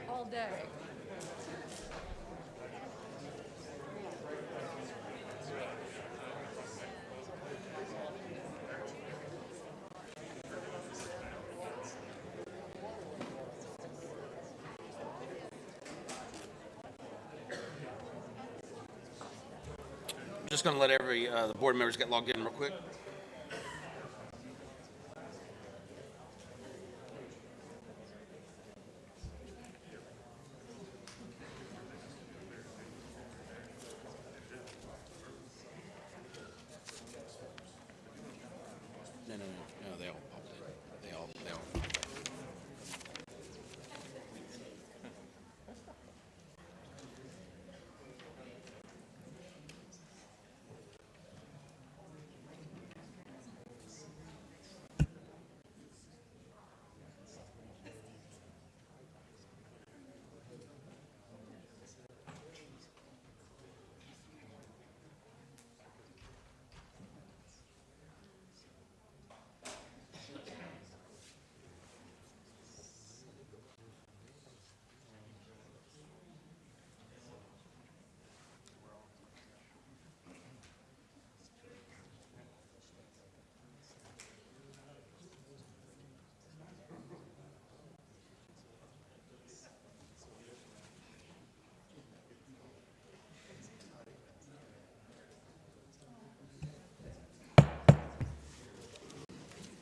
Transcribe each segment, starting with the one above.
All day. Just going to let the board members get logged in real quick. No, they all popped in. They all.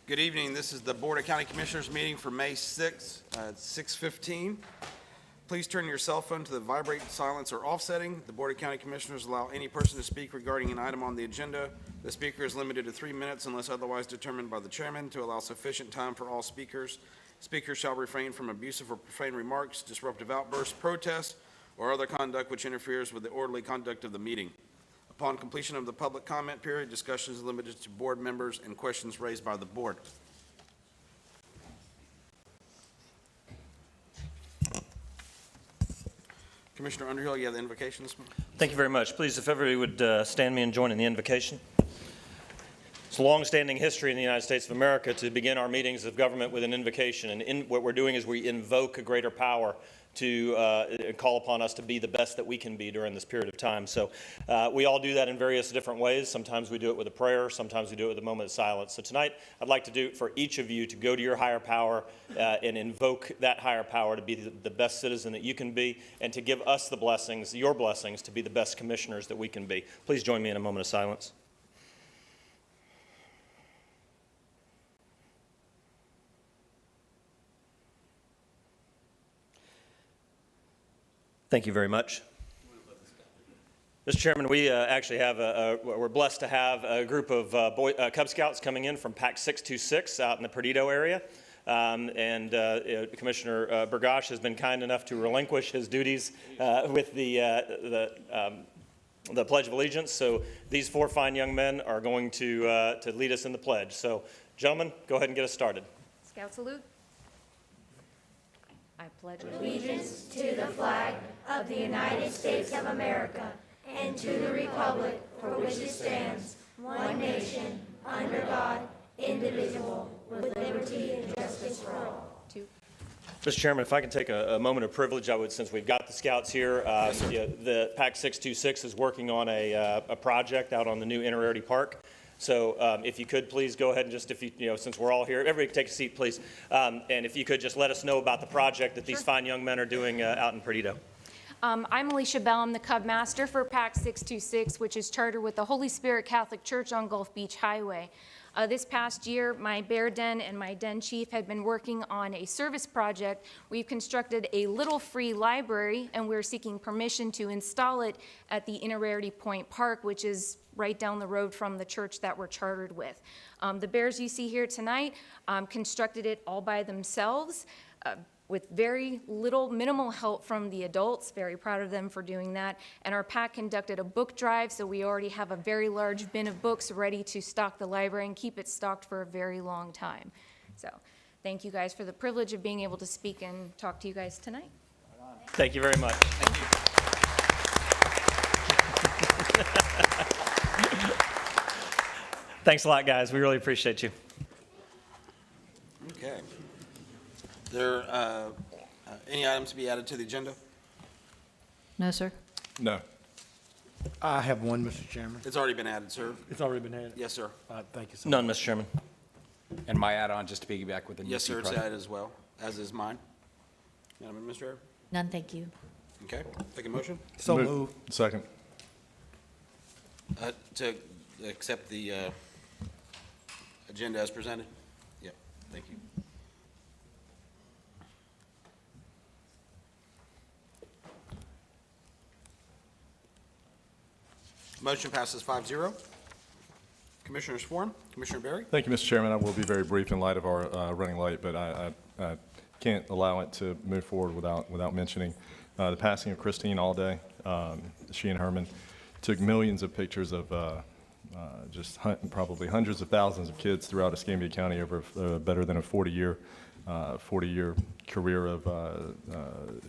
Good evening. This is the Board of County Commissioners meeting for May 6th at 6:15. Please turn your cell phone to the vibrate, silence, or off setting. The Board of County Commissioners allow any person to speak regarding an item on the agenda. The speaker is limited to 3 minutes unless otherwise determined by the chairman to allow sufficient time for all speakers. Speakers shall refrain from abusive or profane remarks, disruptive outbursts, protests, or other conduct which interferes with the orderly conduct of the meeting. Upon completion of the public comment period, discussion is limited to board members and questions raised by the board. Commissioner Underhill, you have the invocation this morning. Thank you very much. Please, if everybody would stand me and join in the invocation. It's a long-standing history in the United States of America to begin our meetings of government with an invocation. And what we're doing is we invoke a greater power to call upon us to be the best that we can be during this period of time. So we all do that in various different ways. Sometimes we do it with a prayer. Sometimes we do it with a moment of silence. So tonight, I'd like to do it for each of you to go to your higher power and invoke that higher power to be the best citizen that you can be and to give us the blessings, your blessings, to be the best commissioners that we can be. Please join me in a moment of silence. Thank you very much. Mr. Chairman, we actually have we're blessed to have a group of Cub Scouts coming in from PAC 626 out in the Perdido area. Commissioner Burgash has been kind enough to relinquish his duties with the Pledge of Allegiance. So these four fine young men are going to lead us in the pledge. So, gentlemen, go ahead and get us started. Scout salute. I pledge allegiance to the flag of the United States of America and to the republic for which it stands, one nation, under God, indivisible, with liberty and justice for all. Mr. Chairman, if I can take a moment of privilege, I would, since we've got the Scouts here. The PAC 626 is working on a project out on the new Inner Park. So if you could please go ahead and just, since we're all here, everybody take a seat, please. And if you could just let us know about the project that these fine young men are doing out in Perdido. I'm Alicia Bell. I'm the Cub Master for PAC 626, which is chartered with the Holy Spirit Catholic Church on Gulf Beach Highway. This past year, my Bear Den and my Den Chief had been working on a service project. We've constructed a little free library, and we're seeking permission to install it at the Inner Point Park, which is right down the road from the church that we're chartered with. The Bears you see here tonight constructed it all by themselves with very little, minimal help from the adults. Very proud of them for doing that. And our PAC conducted a book drive, so we already have a very large bin of books ready to stock the library and keep it stocked for a very long time. So thank you guys for the privilege of being able to speak and talk to you guys tonight. Thank you very much. Thanks a lot, guys. We really appreciate you. Okay. There, any items to be added to the agenda? No, sir. No. I have one, Mr. Chairman. It's already been added, sir. It's already been added. Yes, sir. Thank you so much. None, Mr. Chairman. And my add-on, just to piggyback with the Yes, NC sir, it's project. added as well, as is mine. Madam Administrator? None, thank you. Okay, take a motion So moved. Second. to accept the agenda as presented? Yep, thank you. Motion passes 5-0. Commissioner Sworn, Commissioner Berry? Thank you, Mr. Chairman. I will be very brief in light of our running late, but I can't allow it to move forward without mentioning the passing of Christine Alday. She and Herman took millions of pictures of probably hundreds of thousands of kids throughout Escambia County over better than a 40-year career of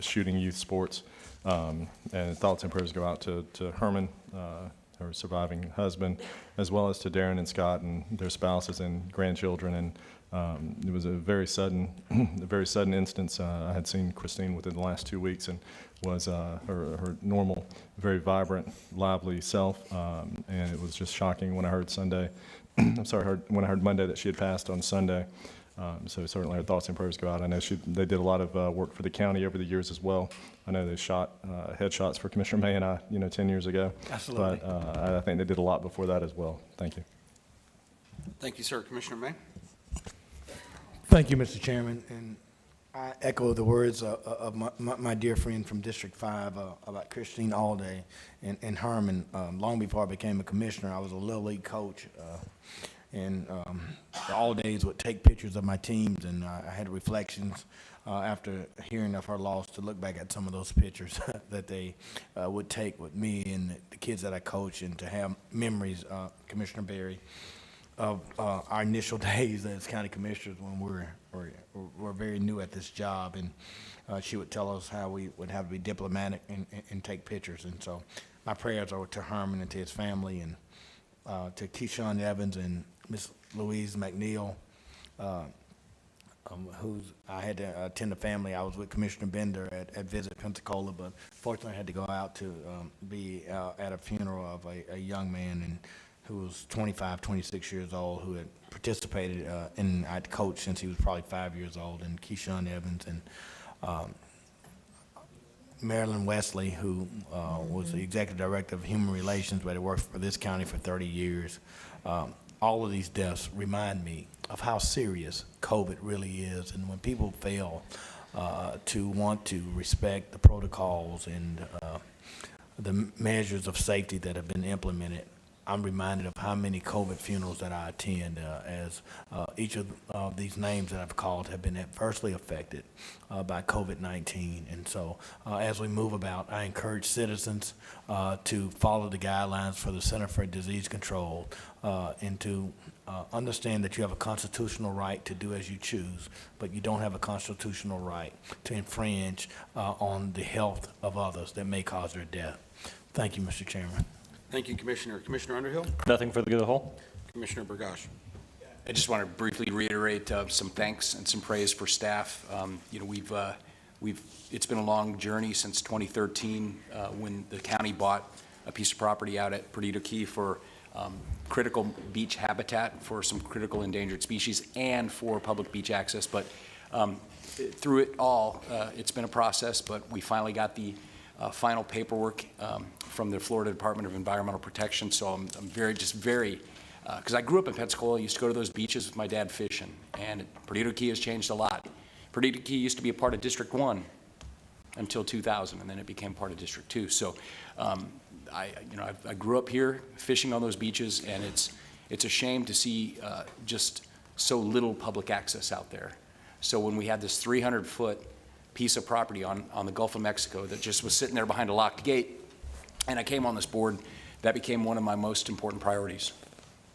shooting youth sports. And thoughts and prayers go out to Herman, her surviving husband, as well as to Darren and Scott and their spouses and grandchildren. And it was a very sudden instance. I had seen Christine within the last 2 weeks and was her normal, very vibrant, lively self. And it was just shocking when I heard when I heard Monday that she had passed on Sunday. So certainly our thoughts and prayers go out. I know they did a lot of work for the county over the years as well. I know they shot headshots for Commissioner May and I, 10 years ago. Absolutely. But I think they did a lot before that as well. Thank you. Thank you, sir. Commissioner May? Thank you, Mr. Chairman. And I echo the words of my dear friend from District 5 about Christine Alday and Herman. Long before I became a commissioner, I was a Little League coach. And the Aldays would take pictures of my teams, and I had reflections after hearing of her loss to look back at some of those pictures that they would take with me and the kids that I coach, and to have memories, Commissioner Berry, of our initial days as county commissioners when we were very new at this job. And she would tell us how we would have to be diplomatic and take pictures. And so my prayers are to Herman and to his family, and to Keyshawn Evans and Miss Louise McNeil, I had to attend the family. I was with Commissioner Bender at Visit Pensacola, but fortunately I had to go out to be at a funeral of a young man and who was 25, 26 years old, who had participated I'd coached since he was probably 5 years old, and Keyshawn Evans and Marilyn Wesley, who was the executive director of Human Relations, but had worked for this county for 30 years. All of these deaths remind me of how serious COVID really is, and when people fail to want to respect the protocols and the measures of safety that have been implemented, I'm reminded of how many COVID funerals that I attend, as each of these names that I've called have been adversely affected by COVID-19. And so as we move about, I encourage citizens to follow the guidelines for the Center for Disease Control and to understand that you have a constitutional right to do as you choose, but you don't have a constitutional right to infringe on the health of others that may cause their death. Thank you, Mr. Chairman. Thank you, Commissioner. Commissioner Underhill? Nothing for the good of the whole? Commissioner Burgash? I just want to briefly reiterate some thanks and some praise for staff. It's been a long journey since 2013 when the county bought a piece of property out at Perdido Key for critical beach habitat for some critical endangered species and for public beach access. But through it all, it's been a process, but we finally got the final paperwork from the Florida Department of Environmental Protection. So I'm very Because I grew up in Pensacola, I used to go to those beaches with my dad fishing, and Perdido Key has changed a lot. Perdido Key used to be a part of District 1 until 2000, and then it became part of District 2. So I grew up here fishing on those beaches, and it's a shame to see just so little public access out there. So when we had this 300-foot piece of property on the Gulf of Mexico that just was sitting there behind a locked gate, and I came on this board, that became one of my most important priorities,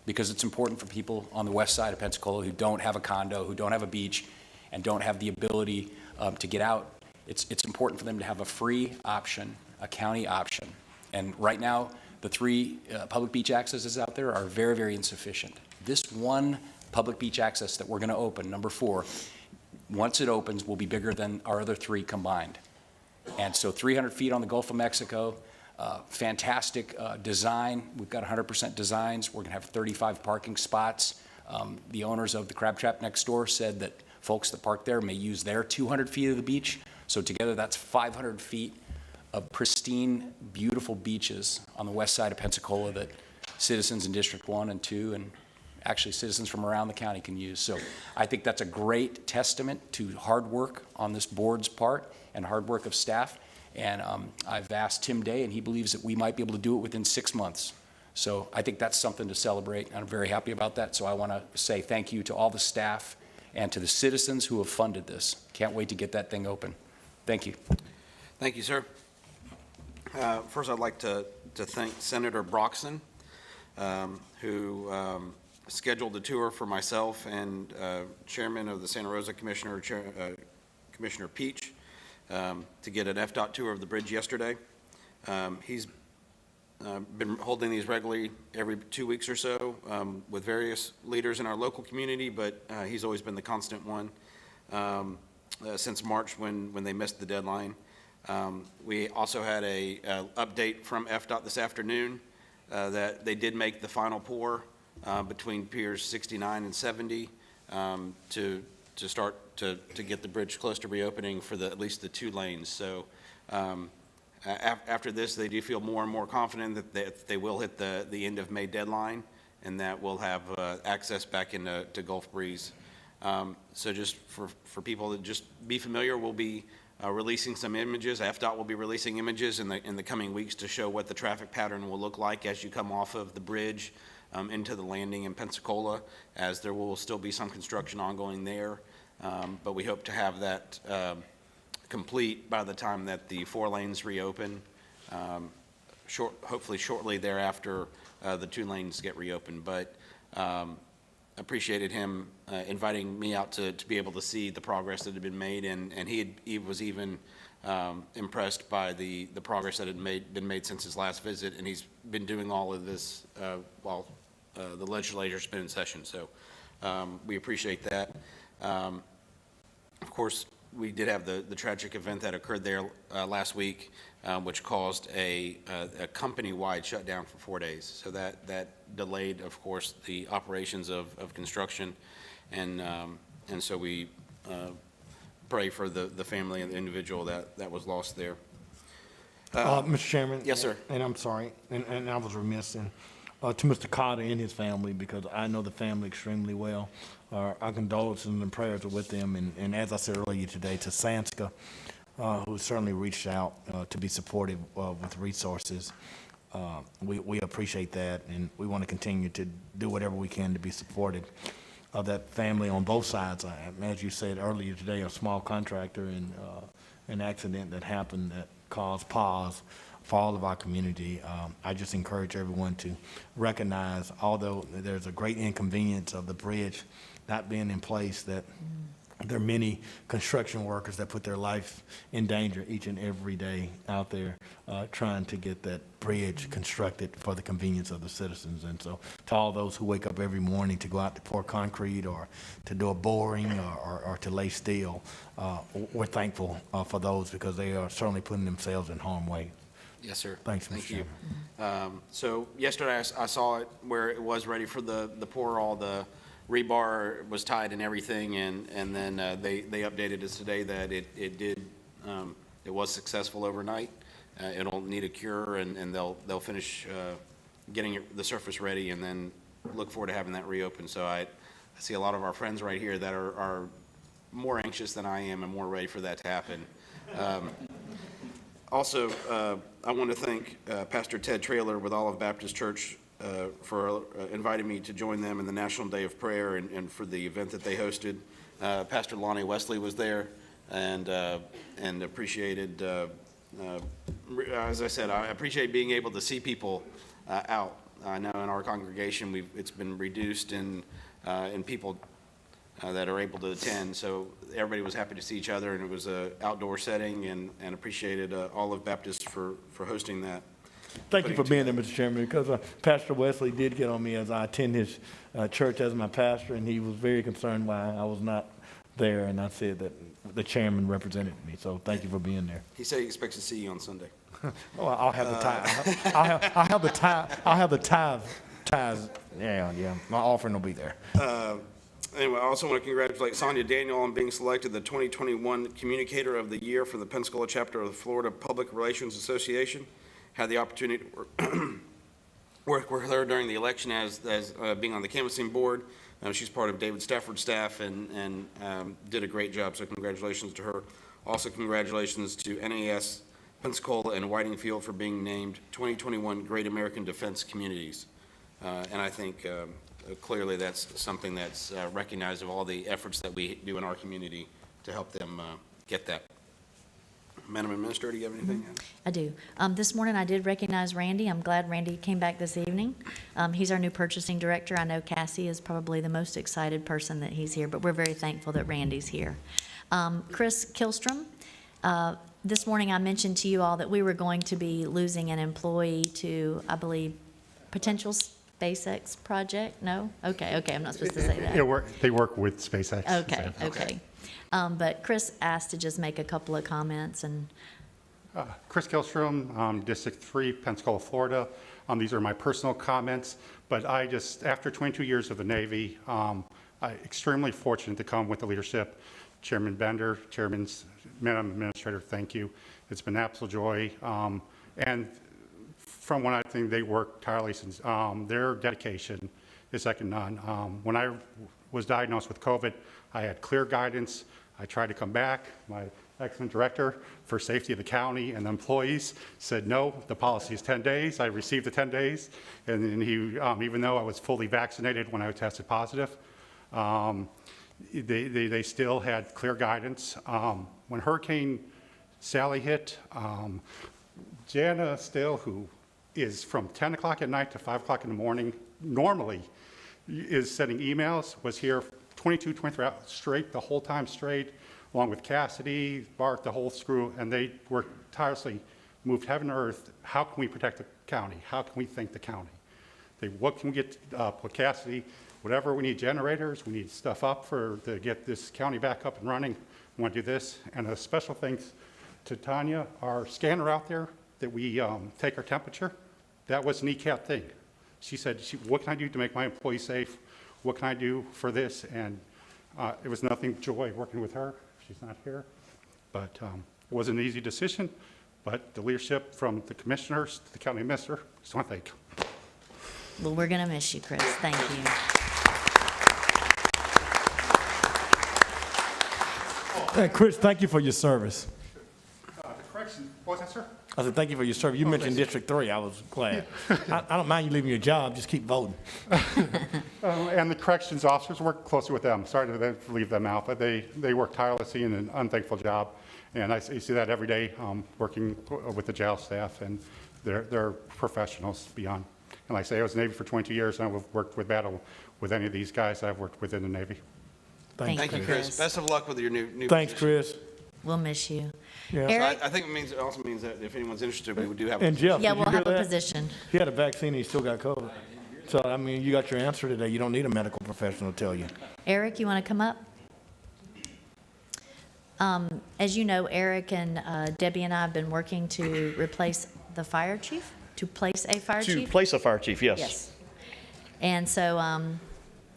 because it's important for people on the west side of Pensacola who don't have a condo, who don't have a beach, and don't have the ability to get out. It's important for them to have a free option, a county option. And right now, the 3 public beach accesses out there are very, very insufficient. This one public beach access that we're going to open, number 4, once it opens, will be bigger than our other 3 combined. And so 300 feet on the Gulf of Mexico, fantastic design. We've got 100% designs. We're going to have 35 parking spots. The owners of the Crab Trap next door said that folks that park there may use their 200 feet of the beach. So together, that's 500 feet of pristine, beautiful beaches on the west side of Pensacola that citizens in District 1 and 2 and actually citizens from around the county can use. So I think that's a great testament to hard work on this board's part and hard work of staff. And I've asked Tim Day, and he believes that we might be able to do it within 6 months. So I think that's something to celebrate, and I'm very happy about that. So I want to say thank you to all the staff and to the citizens who have funded this. Can't wait to get that thing open. Thank you. Thank you, sir. First, I'd like to thank Senator Broxson, who scheduled the tour for myself and Chairman of the Santa Rosa Commissioner, Commissioner Peach, to get an FDOT tour of the bridge yesterday. He's been holding these regularly every 2 weeks or so with various leaders in our local community, but he's always been the constant one since March when they missed the deadline. We also had a update from FDOT this afternoon that they did make the final pour between piers 69 and 70 to start to get the bridge close to reopening for at least the 2 lanes. So after this, they do feel more and more confident that they will hit the end of May deadline and that we'll have access back into Gulf Breeze. So just for people to just be familiar, we'll be releasing some images. FDOT will be releasing images in the coming weeks to show what the traffic pattern will look like as you come off of the bridge into the landing in Pensacola, as there will still be some construction ongoing there. But we hope to have that complete by the time that the 4 lanes reopen, hopefully shortly thereafter the 2 lanes get reopened. But appreciated him inviting me out to be able to see the progress that had been made, and he was even impressed by the progress that had been made since his last visit, and he's been doing all of this while the legislature's been in session. So we appreciate that. Of course, we did have the tragic event that occurred there last week, which caused a company-wide shutdown for 4 days. So that delayed, of course, the operations of construction, and so we pray for the family and the individual that was lost there. Mr. Chairman? Yes, sir. And I'm sorry, and I was remiss in, to Mr. Carter and his family, because I know the family extremely well. Our condolences and prayers are with them, and as I said earlier today, to Sanska, who certainly reached out to be supportive with resources. We appreciate that, and we want to continue to do whatever we can to be supportive of that family on both sides. As you said earlier today, a small contractor and an accident that happened that caused pause for all of our community. I just encourage everyone to recognize, although there's a great inconvenience of the bridge not being in place, that there are many construction workers that put their life in danger each and every day out there trying to get that bridge constructed for the convenience of the citizens. And so to all those who wake up every morning to go out to pour concrete or to do a boring or to lay steel, we're thankful for those, because they are certainly putting themselves in harm's way. Yes, sir. Thanks, Mr. Thank you. Chairman. So yesterday I saw it where it was ready for the pour. All the rebar was tied and everything, and then they updated us today that it was successful overnight. It'll need a cure, and they'll finish getting the surface ready, and then look forward to having that reopen. So I see a lot of our friends right here that are more anxious than I am and more ready for that to happen. Also, I want to thank Pastor Ted Traylor with Olive Baptist Church for inviting me to join them in the National Day of Prayer and for the event that they hosted. Pastor Lonnie Wesley was there and appreciated, as I said, I appreciate being able to see people out. I know in our congregation, it's been reduced in people that are able to attend. So everybody was happy to see each other, and it was an outdoor setting, and appreciated Olive Baptist for hosting that. Thank you for being there, Mr. Chairman, because Pastor Wesley did get on me as I attend his church as my pastor, and he was very concerned why I was not there, and I said that the chairman represented me, so thank you for being there. He said he expects to see you on Sunday. Oh, I'll have the tithe. I'll have the tithe. I'll have the tithes. Yeah. My offering will be there. Anyway, I also want to congratulate Sonia Daniel on being selected the 2021 Communicator of the Year for the Pensacola chapter of the Florida Public Relations Association. Had the opportunity to work with her during the election as being on the canvassing board. She's part of David Stafford's staff and did a great job, so congratulations to her. Also, congratulations to NAS Pensacola and Whitingfield for being named 2021 Great American Defense Communities. And I think clearly that's something that's recognized of all the efforts that we do in our community to help them get that. Madam Administrator, do you have anything? I do. This morning, I did recognize Randy. I'm glad Randy came back this evening. He's our new purchasing director. I know Cassie is probably the most excited person that he's here, but we're very thankful that Randy's here. Chris Kilstrom, this morning I mentioned to you all that we were going to be losing an employee to, I believe, potential SpaceX project? No? Okay, I'm not supposed to say that. They work with SpaceX. Okay. But Chris asked to just make a couple of comments and. Chris Kilstrom, District 3, Pensacola, Florida. These are my personal comments, but after 22 years of the Navy, I'm extremely fortunate to come with the leadership. Chairman Bender, Madam Administrator, thank you. It's been an absolute joy. And from when I think they work tirelessly, their dedication is second to none. When I was diagnosed with COVID, I had clear guidance. I tried to come back. My excellent director for safety of the county and the employees said, no, the policy is 10 days. I received the 10 days. And he, even though I was fully vaccinated when I tested positive, they still had clear guidance. When Hurricane Sally hit, Jana Still, who is from 10 o'clock at night to 5 o'clock in the morning, normally is sending emails, was here 23 hours straight, the whole time straight, along with Cassidy, Bart, the whole screw, and they worked tirelessly, moved heaven and earth. How can we protect the county? How can we thank the county? What can we get, put Cassidy, whatever we need, generators, we need stuff up to get this county back up and running. We want to do this. And a special thanks to Tanya, our scanner out there, that we take our temperature. That was an ECAT thing. She said, what can I do to make my employees safe? What can I do for this? And it was nothing joy working with her. She's not here. But it wasn't an easy decision. But the leadership from the commissioners to the county administrator, just want to thank you. Well, we're going to miss you, Chris. Thank you. Chris, thank you for your service. The correction, what was that, sir? I said, thank you for your service. You mentioned District 3. I was glad. I don't mind you leaving your job. Just keep voting. And the corrections officers work closely with them. Sorry to leave them out, but they work tirelessly in an unthankful job. And I see that every day working with the jail staff, and they're professionals beyond. And like I say, I was in the Navy for 22 years, and I've worked with battle with any of these guys I've worked with in the Navy. Thank you, Chris. Best of luck with your new Thanks, position. Chris. We'll miss you. Yeah. So Eric? I think it also means that if anyone's interested, we do have. And Jeff, Yeah, did you we'll hear have a that? position. He had a vaccine and he still got COVID. So, I mean, you got your answer today. You don't need a medical professional to tell you. Eric, you want to come up? As you know, Eric and Debbie and I have been working to replace the fire chief, to place a fire To chief. place a fire chief, yes. Yes. And so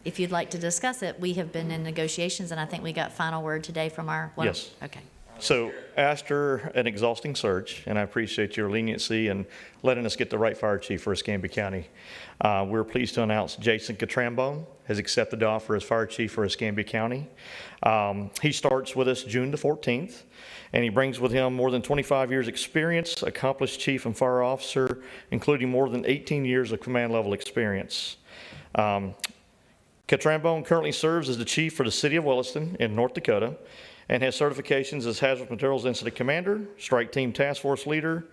if you'd like to discuss it, we have been in negotiations, and I think we got final word today from our. Yes. Okay. So after an exhausting search, and I appreciate your leniency and letting us get the right fire chief for Escambia County, we're pleased to announce Jason Catrambone has accepted the offer as fire chief for Escambia County. He starts with us June the 14th, and he brings with him more than 25 years' experience, accomplished chief and fire officer, including more than 18 years of command level experience. Catrambone currently serves as the chief for the city of Williston in North Dakota, and has certifications as Hazardous Materials Incident Commander, Strike Team Task Force Leader,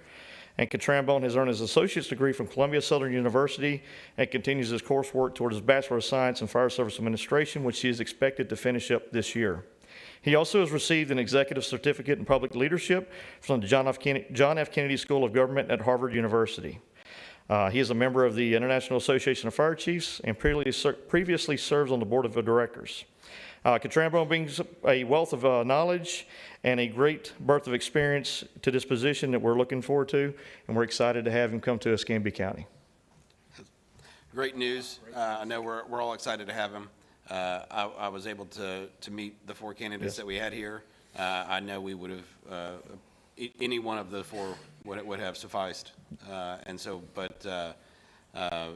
and Catrambone has earned his associate's degree from Columbia Southern University and continues his coursework toward his Bachelor of Science in Fire Service Administration, which he is expected to finish up this year. He also has received an executive certificate in public leadership from the John F. Kennedy School of Government at Harvard University. He is a member of the International Association of Fire Chiefs and previously serves on the board of directors. Catrambone brings a wealth of knowledge and a great breadth of experience to this position that we're looking forward to, and we're excited to have him come to Escambia County. Great news. I know we're all excited to have him. I was able to meet the four candidates that we had here. I know we would have, any one of the four would have sufficed. And so, but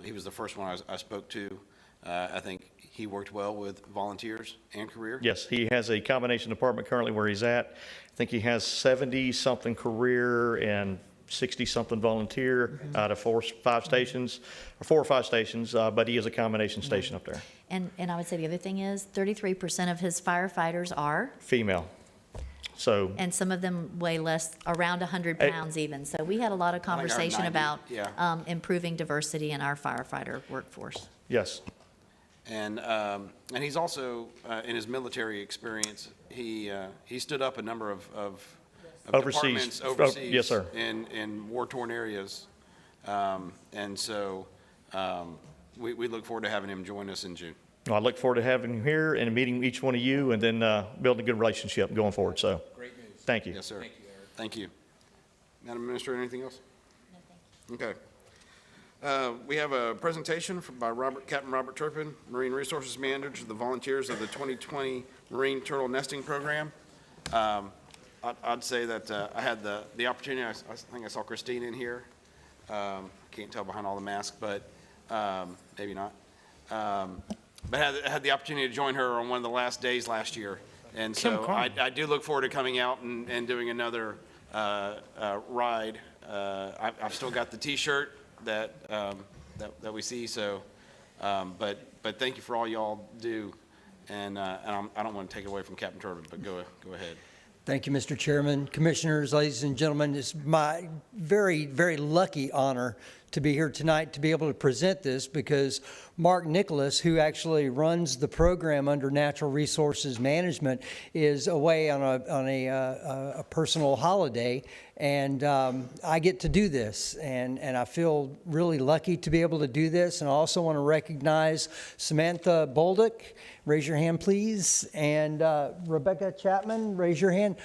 he was the first one I spoke to. I think he worked well with volunteers and career. Yes, he has a combination department currently where he's at. I think he has 70-something career and 60-something volunteer out of 4 or 5 stations, but he is a combination station up there. And I would say the other thing is 33% of his firefighters are, Female. So, and some of them weigh less, around 100 pounds even. So we had a lot of I think our conversation 90, about yeah. Improving diversity in our firefighter workforce. yes. And he's also, in his military experience, he stood up a number of Overseas. departments overseas. Yes, sir. In war-torn areas. And so we look forward to having him join us in June. Well, I look forward to having him here and meeting each one of you and then building a good relationship going forward. So, Great news. thank you. Yes, sir. Thank you, Eric. Thank you. Madam Administrator, anything else? No, thank you. Okay. We have a presentation by Captain Robert Turpin, Marine Resources Manager to the volunteers of the 2020 Marine Turtle Nesting Program. I'd say that I had the opportunity, I think I saw Christine in here. Can't tell behind all the masks, but maybe not. But I had the opportunity to join her on one of the last days last year. And so I do look forward to coming out and doing another ride. I've still got the T-shirt that we see. So, but thank you for all y'all do, and I don't want to take it away from Captain Turpin, but go ahead. Thank you, Mr. Chairman, Commissioners, ladies and gentlemen. It's my very, very lucky honor to be here tonight to be able to present this because Mark Nicholas, who actually runs the program under Natural Resources Management, is away on a personal holiday, and I get to do this, and I feel really lucky to be able to do this. And I also want to recognize Samantha Bolduc. Raise your hand, please. And Rebecca Chapman, raise your hand.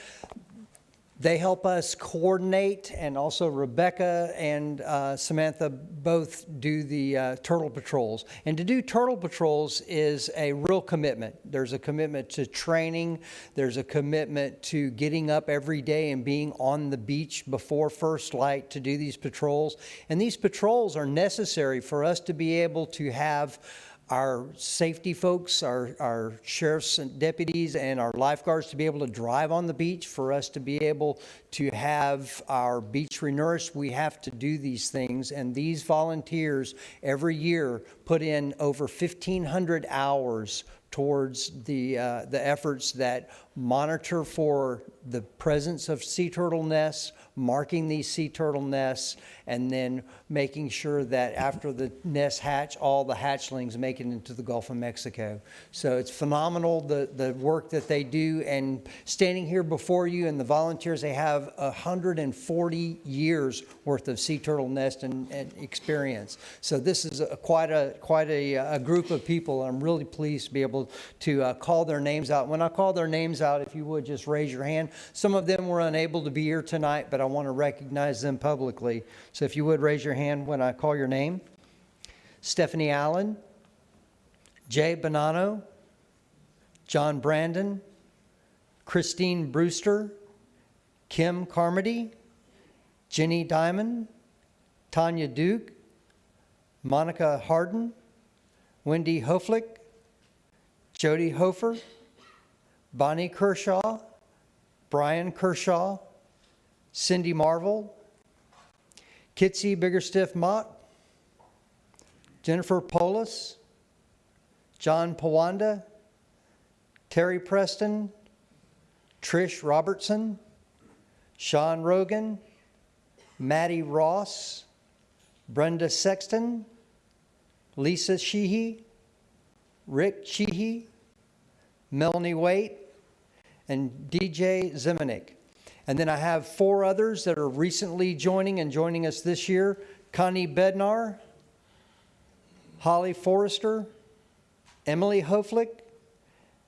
They help us coordinate, and also Rebecca and Samantha both do the turtle patrols. And to do turtle patrols is a real commitment. There's a commitment to training. There's a commitment to getting up every day and being on the beach before first light to do these patrols. And these patrols are necessary for us to be able to have our safety folks, our sheriffs and deputies and our lifeguards to be able to drive on the beach, for us to be able to have our beach renourished. We have to do these things, and these volunteers every year put in over 1,500 hours towards the efforts that monitor for the presence of sea turtle nests, marking these sea turtle nests, and then making sure that after the nests hatch, all the hatchlings make it into the Gulf of Mexico. So it's phenomenal, the work that they do. And standing here before you and the volunteers, they have 140 years worth of sea turtle nest and experience. So this is quite a group of people. I'm really pleased to be able to call their names out. When I call their names out, if you would just raise your hand. Some of them were unable to be here tonight, but I want to recognize them publicly. So if you would raise your hand when I call your name. Stephanie Allen, Jay Bonanno, John Brandon, Christine Brewster, Kim Carmody, Jenny Diamond, Tanya Duke, Monica Harden, Wendy Hoflick, Jody Hofer, Bonnie Kershaw, Brian Kershaw, Cindy Marvel, Kitsy Biggerstiff Mott, Jennifer Polis, John Pawanda, Terry Preston, Trish Robertson, Sean Rogan, Maddie Ross, Brenda Sexton, Lisa Sheehy, Rick Sheehy, Melanie Waite, and DJ Zemanek. And then I have 4 others that are recently joining us this year: Connie Bednar, Holly Forrester, Emily Hoflick,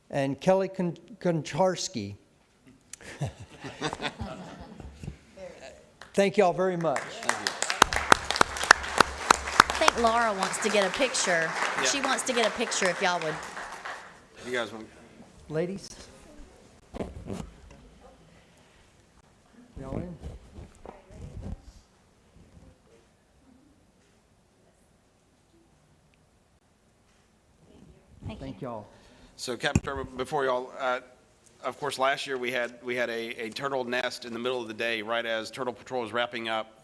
and Kelly Koncharski. Thank you all very much. I think Laura wants to get a picture. Yeah. She wants to get a picture if y'all would. You guys want? Ladies? Y'all in? Thank y'all. So Captain Turbo, before y'all, of course, last year we had a turtle nest in the middle of the day, right as Turtle Patrol was wrapping up.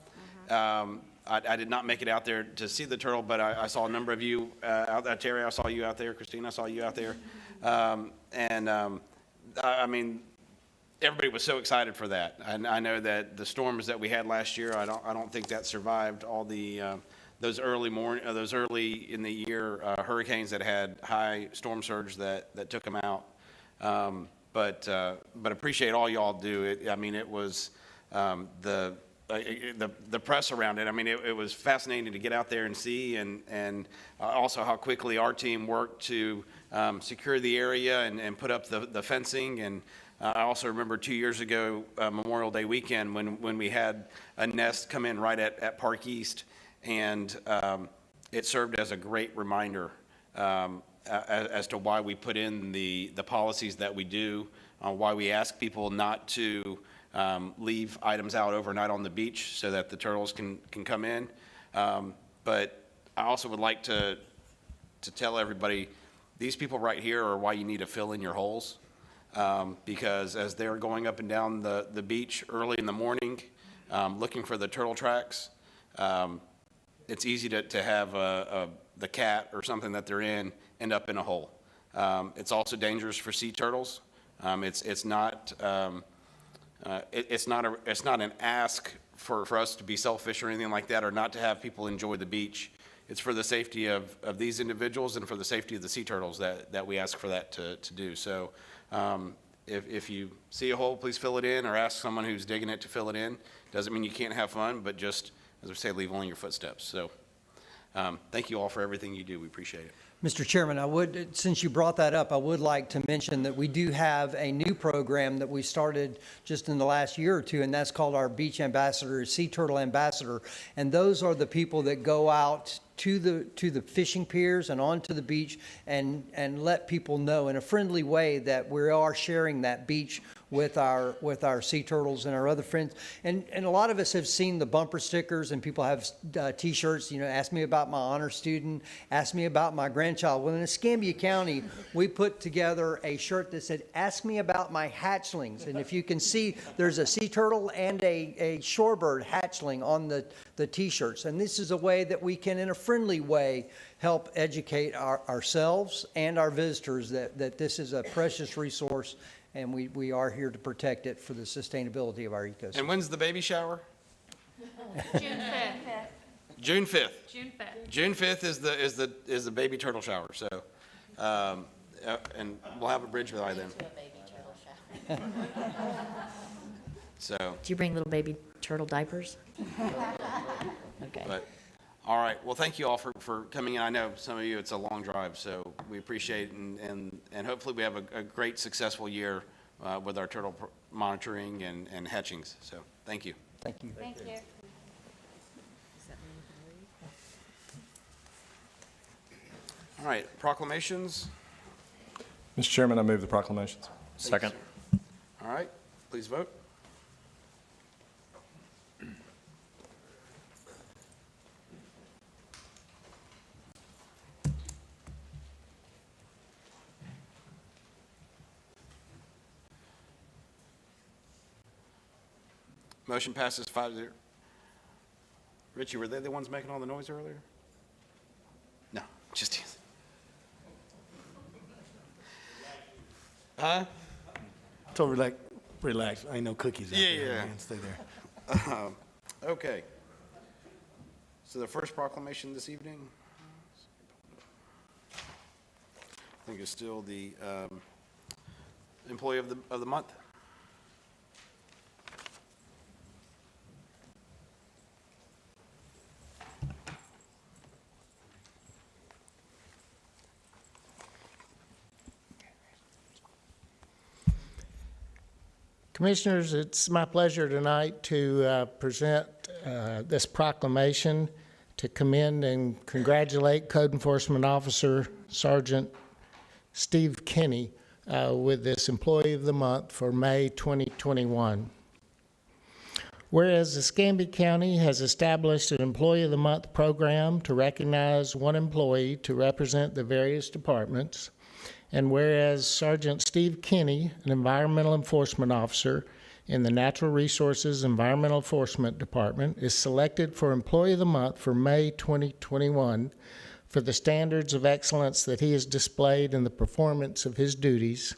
I did not make it out there to see the turtle, but I saw a number of you out there. Terry, I saw you out there. Christina, I saw you out there. I mean, everybody was so excited for that. And I know that the storms that we had last year, I don't think that survived all the those early in the year hurricanes that had high storm surge that took them out. But appreciate all y'all do. I mean, it was the press around it. I mean, it was fascinating to get out there and see, and also how quickly our team worked to secure the area and put up the fencing. And I also remember 2 years ago, Memorial Day weekend, when we had a nest come in right at Park East, and it served as a great reminder as to why we put in the policies that we do, why we ask people not to leave items out overnight on the beach so that the turtles can come in. But I also would like to tell everybody, these people right here are why you need to fill in your holes. Because as they're going up and down the beach early in the morning, looking for the turtle tracks, it's easy to have the cat or something that they're in end up in a hole. It's also dangerous for sea turtles. It's not an ask for us to be selfish or anything like that, or not to have people enjoy the beach. It's for the safety of these individuals and for the safety of the sea turtles that we ask for that to do. So if you see a hole, please fill it in, or ask someone who's digging it to fill it in. Doesn't mean you can't have fun, but just, as we say, leave only your footsteps. So thank you all for everything you do. We appreciate it. Mr. Chairman, since you brought that up, I would like to mention that we do have a new program that we started just in the last year or two, and that's called our Beach Ambassador, Sea Turtle Ambassador. And those are the people that go out to the fishing piers and onto the beach and let people know in a friendly way that we are sharing that beach with our sea turtles and our other friends. And a lot of us have seen the bumper stickers, and people have T-shirts, ask me about my honor student, ask me about my grandchild. Well, in Escambia County, we put together a shirt that said, ask me about my hatchlings. And if you can see, there's a sea turtle and a shorebird hatchling on the T-shirts. And this is a way that we can, in a friendly way, help educate ourselves and our visitors that this is a precious resource, and we are here to protect it for the sustainability of our ecosystem. And when's the baby shower? June 5th. June 5th. June 5th. June 5th is the baby turtle shower. So, and we'll have a bridge by then. So. Do you bring little baby turtle diapers? Okay. But, all right. Well, thank you all for coming in. I know some of you, it's a long drive, so we appreciate it, and hopefully we have a great, successful year with our turtle monitoring and hatchings. So, thank you. Thank you. Thank you. All right. Proclamations. Mr. Chairman, I move the proclamations. Second. All right. Please vote. Motion passes 5-0. Richie, were they the ones making all the noise earlier? No, just you. Huh? So relax. Ain't no cookies out Yeah, there, yeah. man. Stay there. Okay. So the first proclamation this evening, I think is still the employee of the month. Commissioners, it's my pleasure tonight to present this proclamation to commend and congratulate Code Enforcement Officer Sergeant Steve Kinney with this Employee of the Month for May 2021. Whereas Escambia County has established an Employee of the Month program to recognize one employee to represent the various departments, and whereas Sergeant Steve Kinney, an environmental enforcement officer in the Natural Resources Environmental Enforcement Department, is selected for Employee of the Month for May 2021 for the standards of excellence that he has displayed in the performance of his duties.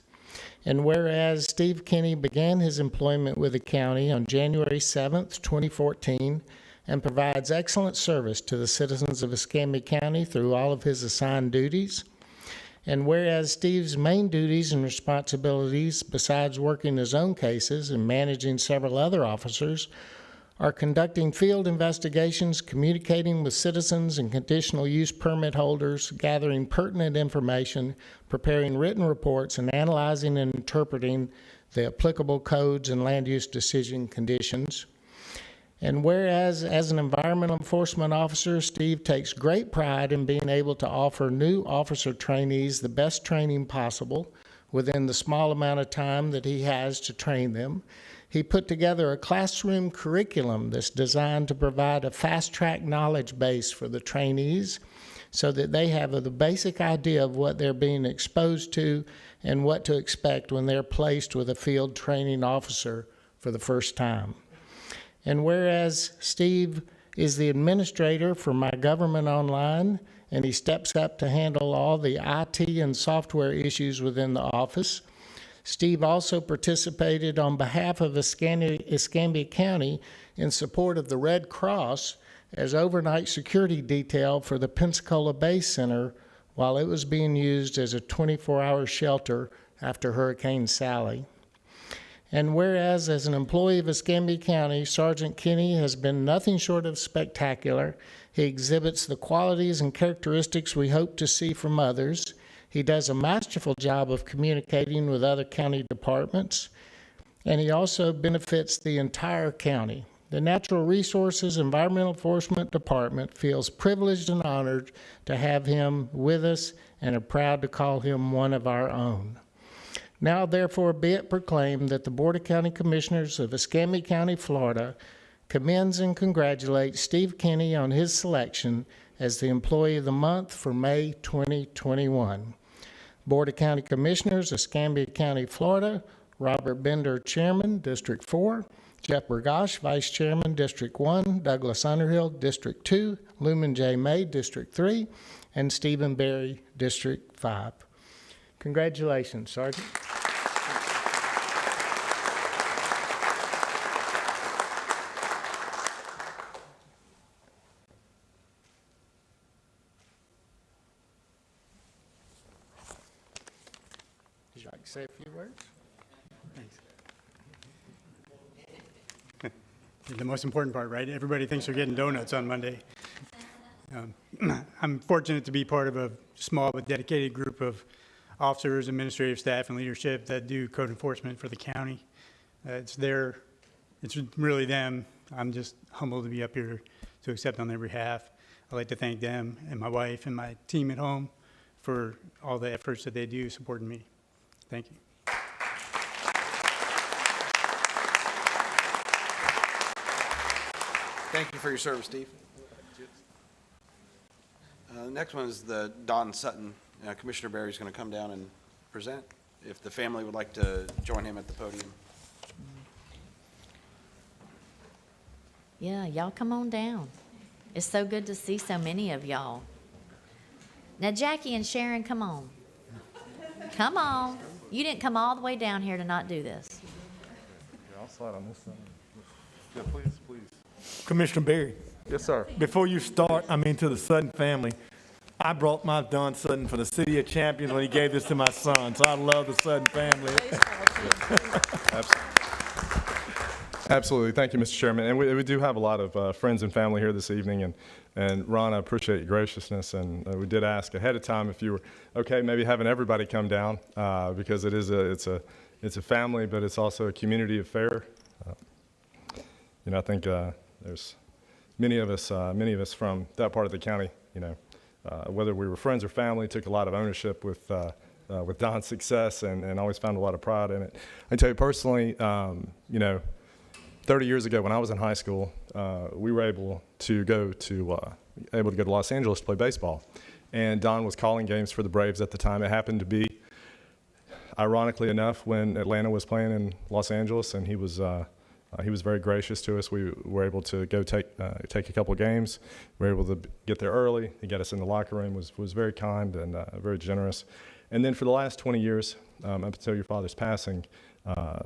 And whereas Steve Kinney began his employment with the county on January 7th, 2014, and provides excellent service to the citizens of Escambia County through all of his assigned duties. And whereas Steve's main duties and responsibilities, besides working his own cases and managing several other officers, are conducting field investigations, communicating with citizens and conditional use permit holders, gathering pertinent information, preparing written reports, and analyzing and interpreting the applicable codes and land use decision conditions. And whereas, as an environmental enforcement officer, Steve takes great pride in being able to offer new officer trainees the best training possible within the small amount of time that he has to train them, he put together a classroom curriculum that's designed to provide a fast-track knowledge base for the trainees so that they have the basic idea of what they're being exposed to and what to expect when they're placed with a field training officer for the first time. And whereas Steve is the administrator for My Government Online, and he steps up to handle all the IT and software issues within the office, Steve also participated on behalf of Escambia County in support of the Red Cross as overnight security detail for the Pensacola Bay Center while it was being used as a 24-hour shelter after Hurricane Sally. And whereas, as an employee of Escambia County, Sergeant Kinney has been nothing short of spectacular. He exhibits the qualities and characteristics we hope to see from others. He does a masterful job of communicating with other county departments, and he also benefits the entire county. The Natural Resources Environmental Enforcement Department feels privileged and honored to have him with us and are proud to call him one of our own. Now, therefore, be it proclaimed that the Board of County Commissioners of Escambia County, Florida, commends and congratulates Steve Kinney on his selection as the Employee of the Month for May 2021. Board of County Commissioners, Escambia County, Florida, Robert Bender, Chairman, District 4, Jeff Burgash, Vice Chairman, District 1, Douglas Underhill, District 2, Luman J. May, District 3, and Stephen Berry, District 5. Congratulations, Sergeant. Would you like to say a few words? The most important part, right? Everybody thinks they're getting donuts on Monday. I'm fortunate to be part of a small but dedicated group of officers, administrative staff, and leadership that do code enforcement for the county. It's really them. I'm just humbled to be up here to accept on their behalf. I'd like to thank them and my wife and my team at home for all the efforts that they do supporting me. Thank you. Thank you for your service, Steve. The next one is the Don Sutton. Commissioner Berry is going to come down and present. If the family would like to join him at the podium. Yeah, y'all come on down. It's so good to see so many of y'all. Now, Jackie and Sharon, come on. Come on. You didn't come all the way down here to not do this. Yeah, I'll slide on this side. Yeah, please, please. Commissioner Berry, Yes, sir. before you start, to the Sutton family, I brought my Don Sutton for the City of Champions when he gave this to my son, so I love the Sutton family. Absolutely. Thank you, Mr. Chairman. And we do have a lot of friends and family here this evening. And Ron, I appreciate your graciousness. And we did ask ahead of time if you were okay, maybe having everybody come down because it's a family, but it's also a community affair. I think there's many of us from that part of the county, whether we were friends or family, took a lot of ownership with Don's success and always found a lot of pride in it. I tell you personally, 30 years ago when I was in high school, we were able to go to Los Angeles to play baseball. And Don was calling games for the Braves at the time. It happened to be, ironically enough, when Atlanta was playing in Los Angeles, and he was very gracious to us. We were able to go take a couple of games. We were able to get there early. He got us in the locker room, was very kind and very generous. And then for the last 20 years, up until your father's passing,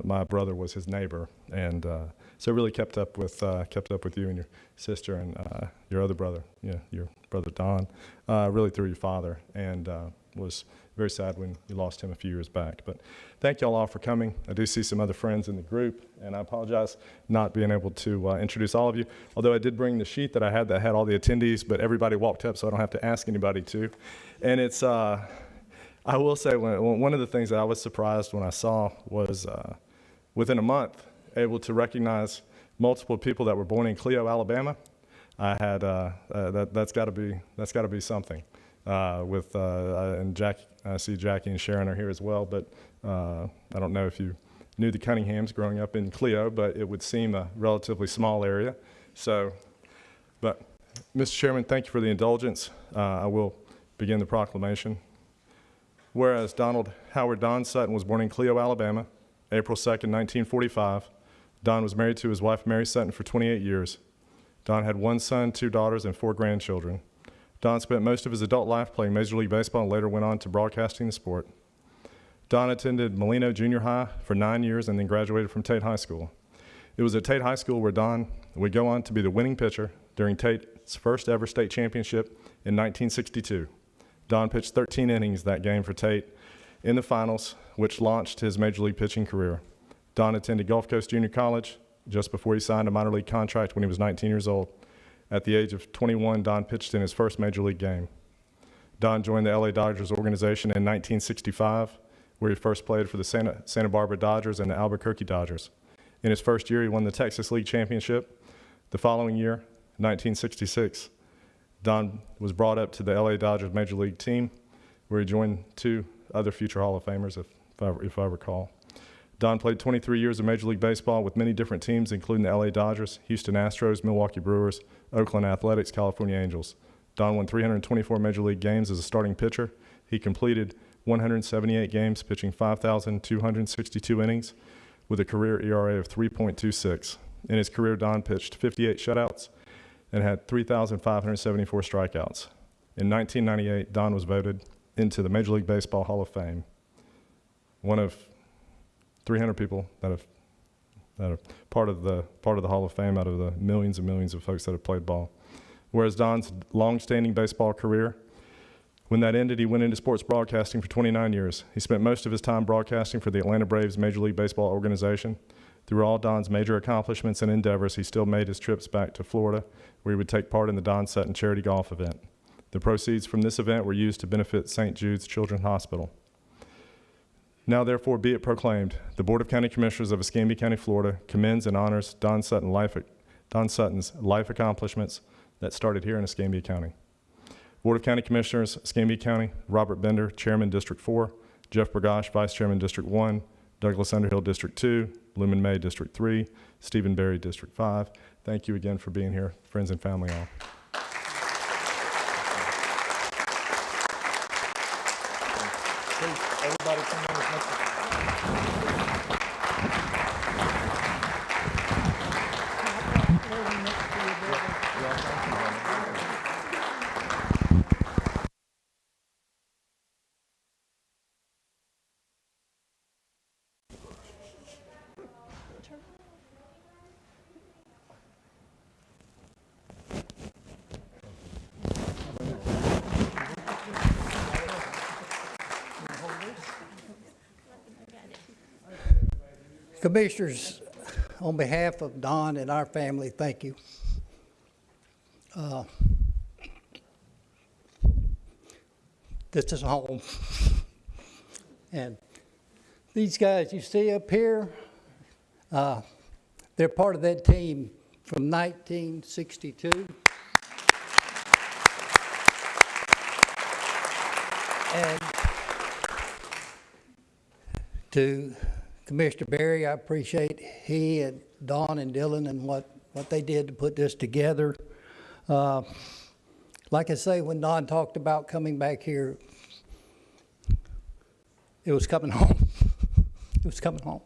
my brother was his neighbor, and so really kept up with you and your sister and your other brother, your brother Don, really through your father, and was very sad when you lost him a few years back. But thank y'all all for coming. I do see some other friends in the group, and I apologize not being able to introduce all of you, although I did bring the sheet that had all the attendees, but everybody walked up, so I don't have to ask anybody to. And it's, I will say, one of the things that I was surprised when I saw was within a month, able to recognize multiple people that were born in Clio, Alabama. I had that's got to be something. And Jackie, I see Jackie and Sharon are here as well, but I don't know if you knew the Cunninghams growing up in Clio, but it would seem a relatively small area. So, but Mr. Chairman, thank you for the indulgence. I will begin the proclamation. Whereas Donald Howard Don Sutton was born in Clio, Alabama, April 2nd, 1945. Don was married to his wife, Mary Sutton, for 28 years. Don had one son, 2 daughters, and 4 grandchildren. Don spent most of his adult life playing Major League Baseball and later went on to broadcasting the sport. Don attended Molino Junior High for 9 years and then graduated from Tate High School. It was at Tate High School where Don would go on to be the winning pitcher during Tate's first ever state championship in 1962. Don pitched 13 innings that game for Tate in the finals, which launched his Major League pitching career. Don attended Gulf Coast Junior College just before he signed a minor league contract when he was 19 years old. At the age of 21, Don pitched in his first Major League game. Don joined the LA Dodgers organization in 1965, where he first played for the Santa Barbara Dodgers and the Albuquerque Dodgers. In his first year, he won the Texas League Championship. The following year, 1966, Don was brought up to the LA Dodgers Major League team, where he joined 2 other future Hall of Famers, if I recall. Don played 23 years of Major League Baseball with many different teams, including the LA Dodgers, Houston Astros, Milwaukee Brewers, Oakland Athletics, California Angels. Don won 324 Major League games as a starting pitcher. He completed 178 games, pitching 5,262 innings with a career ERA of 3.26. In his career, Don pitched 58 shutouts and had 3,574 strikeouts. In 1998, Don was voted into the Major League Baseball Hall of Fame, one of 300 people that are part of the Hall of Fame out of the millions and millions of folks that have played ball. Whereas Don's long-standing baseball career, when that ended, he went into sports broadcasting for 29 years. He spent most of his time broadcasting for the Atlanta Braves Major League Baseball organization. Through all Don's major accomplishments and endeavors, he still made his trips back to Florida, where he would take part in the Don Sutton charity golf event. The proceeds from this event were used to benefit St. Jude's Children's Hospital. Now, therefore, be it proclaimed, the Board of County Commissioners of Escambia County, Florida, commends and honors Don Sutton's life accomplishments that started here in Escambia County. Board of County Commissioners, Escambia County, Robert Bender, Chairman, District 4, Jeff Bergosh, Vice Chairman, District 1, Douglas Underhill, District 2, Lumen May, District 3, Stephen Berry, District 5. Thank you again for being here, friends and family all. Please, everybody come in as much as Commissioners, on behalf of Don and our family, thank you. This is home. And these guys you see up here, they're part of that team from 1962. And to Commissioner Berry, I appreciate he and Don and Dylan and what they did to put this together. Like I say, when Don talked about coming back here, it was coming home. It was coming home.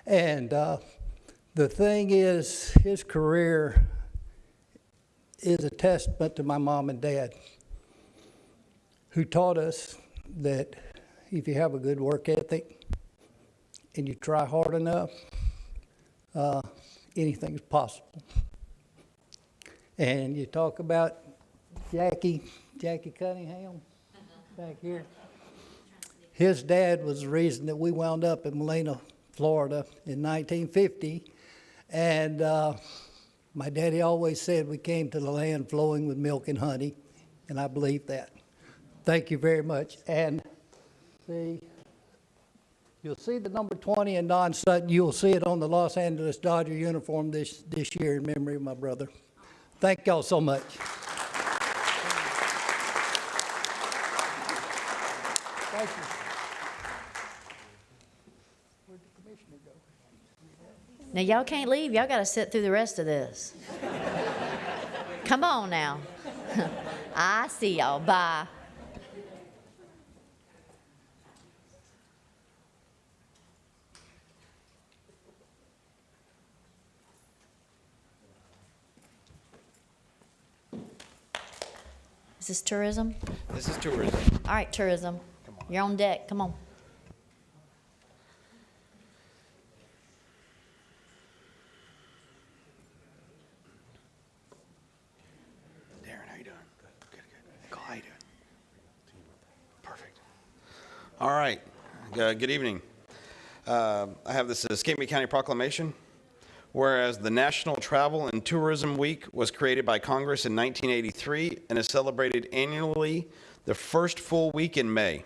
And the thing is, his career is a testament to my mom and dad, who taught us that if you have a good work ethic and you try hard enough, anything's possible. And you talk about Jackie Cunningham back here. His dad was the reason that we wound up in Molina, Florida in 1950. And my daddy always said we came to the land flowing with milk and honey, and I believe that. Thank you very much. And you'll see the number 20 in Don Sutton. You'll see it on the Los Angeles Dodger uniform this year in memory of my brother. Thank y'all so much. Thank you. Where'd the commissioner go? Now, y'all can't leave. Y'all got to sit through the rest of this. Come on now. I see y'all. Bye. Is this tourism? This is tourism. All right, tourism. You're on deck. Come on. Darren, how you doing? Good. Cole, how you doing? Perfect. All right. Good evening. I have this Escambia County proclamation. Whereas the National Travel and Tourism Week was created by Congress in 1983 and is celebrated annually the first full week in May.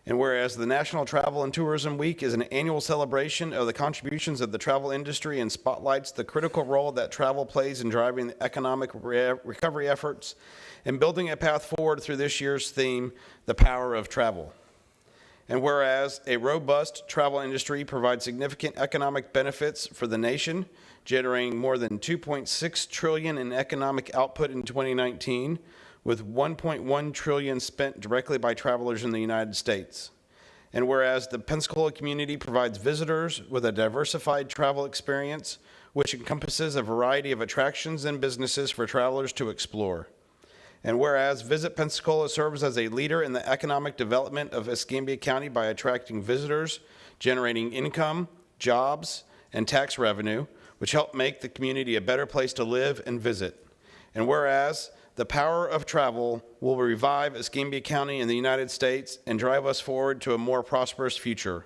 And whereas the National Travel and Tourism Week is an annual celebration of the contributions of the travel industry and spotlights the critical role that travel plays in driving the economic recovery efforts and building a path forward through this year's theme, The Power of Travel. And whereas a robust travel industry provides significant economic benefits for the nation, generating more than $2.6 trillion in economic output in 2019, with $1.1 trillion spent directly by travelers in the United States. And whereas the Pensacola community provides visitors with a diversified travel experience, which encompasses a variety of attractions and businesses for travelers to explore. And whereas Visit Pensacola serves as a leader in the economic development of Escambia County by attracting visitors, generating income, jobs, and tax revenue, which help make the community a better place to live and visit. And whereas the power of travel will revive Escambia County in the United States and drive us forward to a more prosperous future.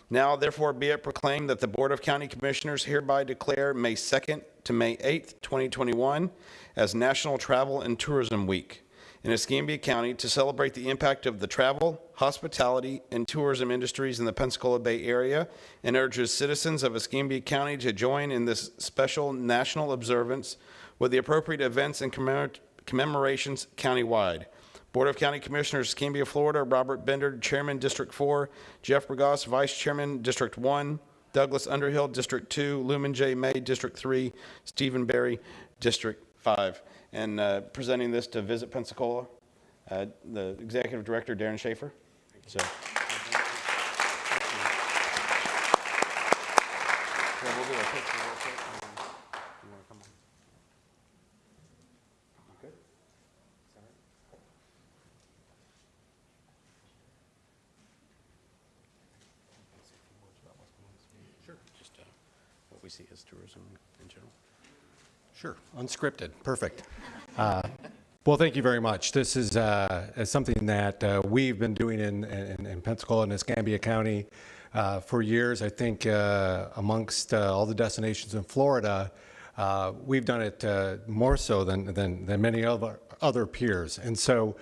Now, therefore, be it proclaimed that the Board of County Commissioners hereby declare May 2nd to May 8th, 2021 as National Travel and Tourism Week in Escambia County to celebrate the impact of the travel, hospitality, and tourism industries in the Pensacola Bay Area and urges citizens of Escambia County to join in this special national observance with the appropriate events and commemorations countywide. Board of County Commissioners, Escambia, Florida, Robert Bender, Chairman, District 4, Jeff Bergas, Vice Chairman, District 1, Douglas Underhill, District 2, Lumen J. May, District 3, Stephen Berry, District 5. And presenting this to Visit Pensacola, the Executive Director, Darren Schaefer. So. Yeah, we'll do a picture real quick. You want to come on? Good? Sure. Just what we see as tourism in general. Sure, unscripted, perfect. Well, thank you very much. This is something that we've been doing in Pensacola and Escambia County For years, I think amongst all the destinations in Florida, we've done it more so than many of our other peers. And so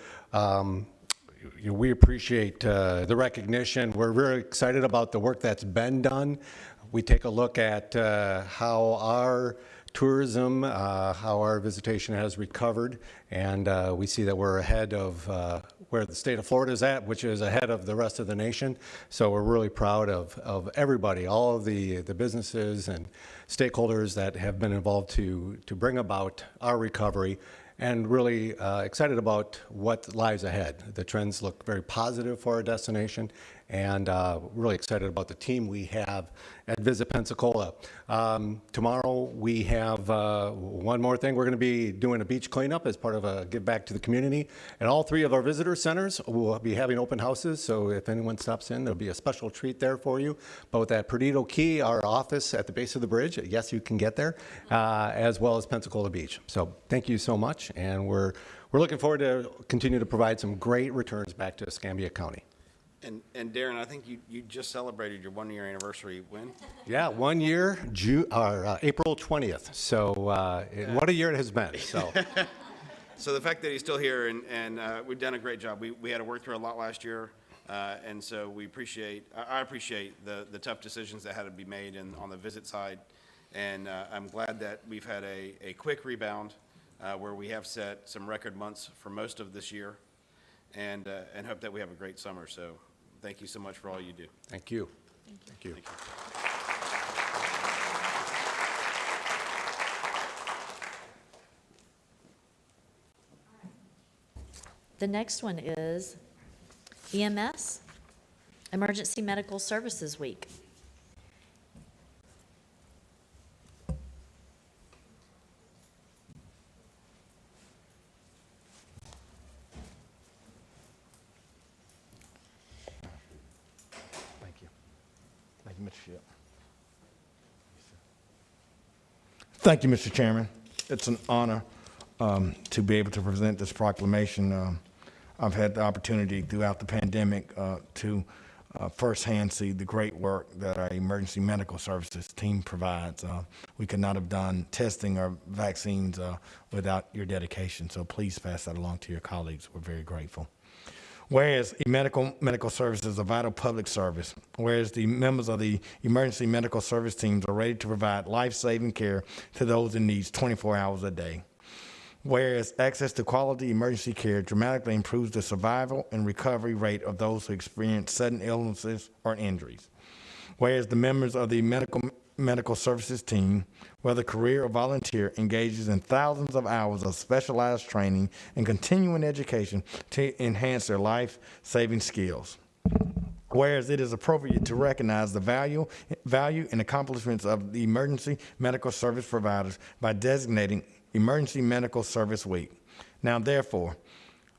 we appreciate the recognition. We're very excited about the work that's been done. We take a look at how our tourism, how our visitation has recovered, and we see that we're ahead of where the state of Florida is at, which is ahead of the rest of the nation. So we're really proud of everybody, all of the businesses and stakeholders that have been involved to bring about our recovery, and really excited about what lies ahead. The trends look very positive for our destination, and really excited about the team we have at Visit Pensacola. Tomorrow we have one more thing. We're going to be doing a beach cleanup as part of a give back to the community. And all 3 of our visitor centers will be having open houses, so if anyone stops in, there'll be a special treat there for you. Both at Perdido Key, our office at the base of the bridge, yes, you can get there, as well as Pensacola Beach. So thank you so much, and we're looking forward to continue to provide some great returns back to Escambia County. And Darren, I think you just celebrated your 1-year anniversary when? Yeah, 1 year, April 20th. So what a year it has been. So, So the fact that he's still here and we've done a great job. We had to work through a lot last year, and so I appreciate the tough decisions that had to be made on the visit side, and I'm glad that we've had a quick rebound where we have set some record months for most of this year, and hope that we have a great summer. So thank you so much for all you do. Thank you. Thank you. The next one is EMS, Emergency Medical Services Week. Thank you. Thank you, Mr. Shipp. Thank you, Mr. Chairman. It's an honor to be able to present this proclamation. I've had the opportunity throughout the pandemic to firsthand see the great work that our emergency medical services team provides. We could not have done testing or vaccines without your dedication, so please pass that along to your colleagues. We're very grateful. Whereas medical services is a vital public service, whereas the members of the emergency medical service teams are ready to provide life-saving care to those in need 24 hours a day. Whereas access to quality emergency care dramatically improves the survival and recovery rate of those who experience sudden illnesses or injuries. Whereas the members of the medical services team, whether career or volunteer, engages in thousands of hours of specialized training and continuing education to enhance their life-saving skills. Whereas it is appropriate to recognize the value and accomplishments of the emergency medical service providers by designating Emergency Medical Service Week. Now, therefore,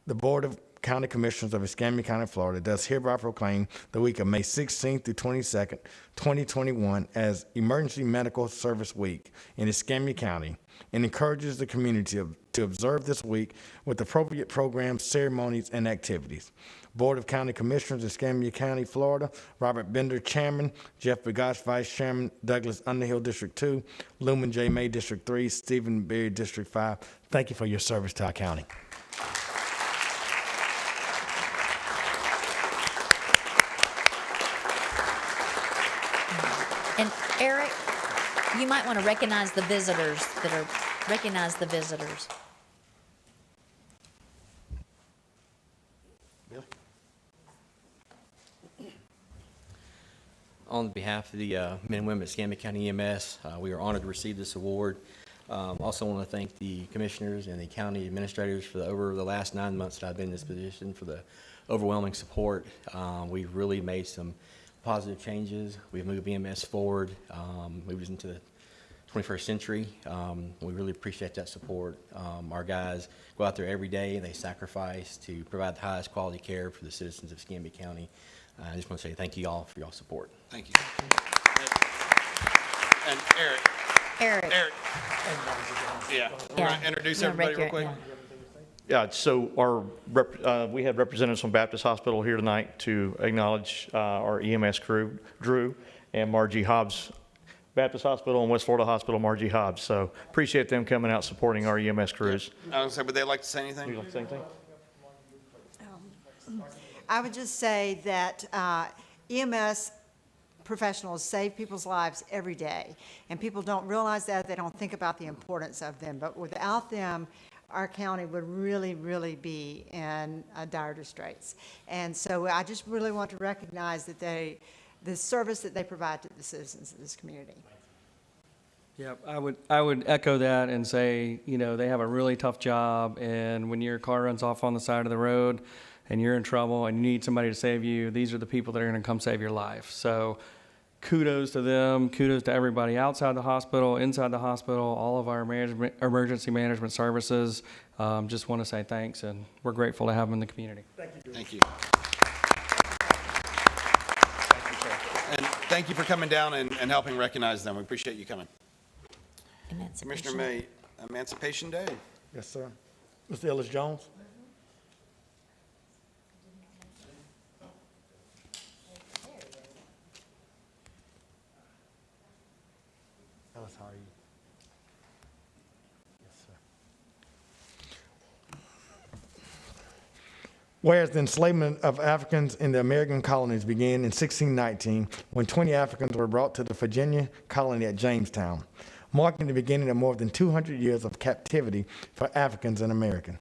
the Board of County Commissioners of Escambia County, Florida, does hereby proclaim the week of May 16th through 22nd, 2021 as Emergency Medical Service Week in Escambia County, and encourages the community to observe this week with appropriate programs, ceremonies, and activities. Board of County Commissioners, Escambia County, Florida, Robert Bender, Chairman, Jeff Begosh, Vice Chairman, Douglas Underhill, District 2, Lumen J. May, District 3, Stephen Berry, District 5. Thank you for your service to our county. And Eric, you might want to recognize the visitors recognize the visitors. On behalf of the men and women at Escambia County EMS, we are honored to receive this award. Also want to thank the commissioners and the county administrators for over the last 9 months that I've been in this position for the overwhelming support. We've really made some positive changes. We've moved EMS forward, moved us into the 21st century. We really appreciate that support. Our guys go out there every day and they sacrifice to provide the highest quality care for the citizens of Escambia County. I just want to say thank you all for your support. Thank you. And Eric. Eric. Yeah, we're going to introduce everybody real quick. Yeah, so we had representatives from Baptist Hospital here tonight to acknowledge our EMS crew, Drew and Margie Hobbs, Baptist Hospital and West Florida Hospital, Margie Hobbs. So appreciate them coming out supporting our EMS crews. I was gonna say, would they like to say anything? Would you like to say anything? I would just say that EMS professionals save people's lives every day, and people don't realize that. They don't think about the importance of them, but without them, our county would really, really be in dire straits. And so I just really want to recognize that the service that they provide to the citizens of this community. Yeah, I would echo that and say, you know, they have a really tough job, and when your car runs off on the side of the road and you're in trouble and you need somebody to save you, these are the people that are going to come save your life. So kudos to them, kudos to everybody outside the hospital, inside the hospital, all of our emergency management services. Just want to say thanks, and we're grateful to have them in the community. Thank you. And thank you for coming down and helping recognize them. We appreciate you coming. Commissioner May, Emancipation Day. Yes, sir. Mr. Ellis Jones? Ellis, how are you? Yes, sir. Whereas the enslavement of Africans in the American colonies began in 1619, when 20 Africans were brought to the Virginia colony at Jamestown, marking the beginning of more than 200 years of captivity for Africans in America.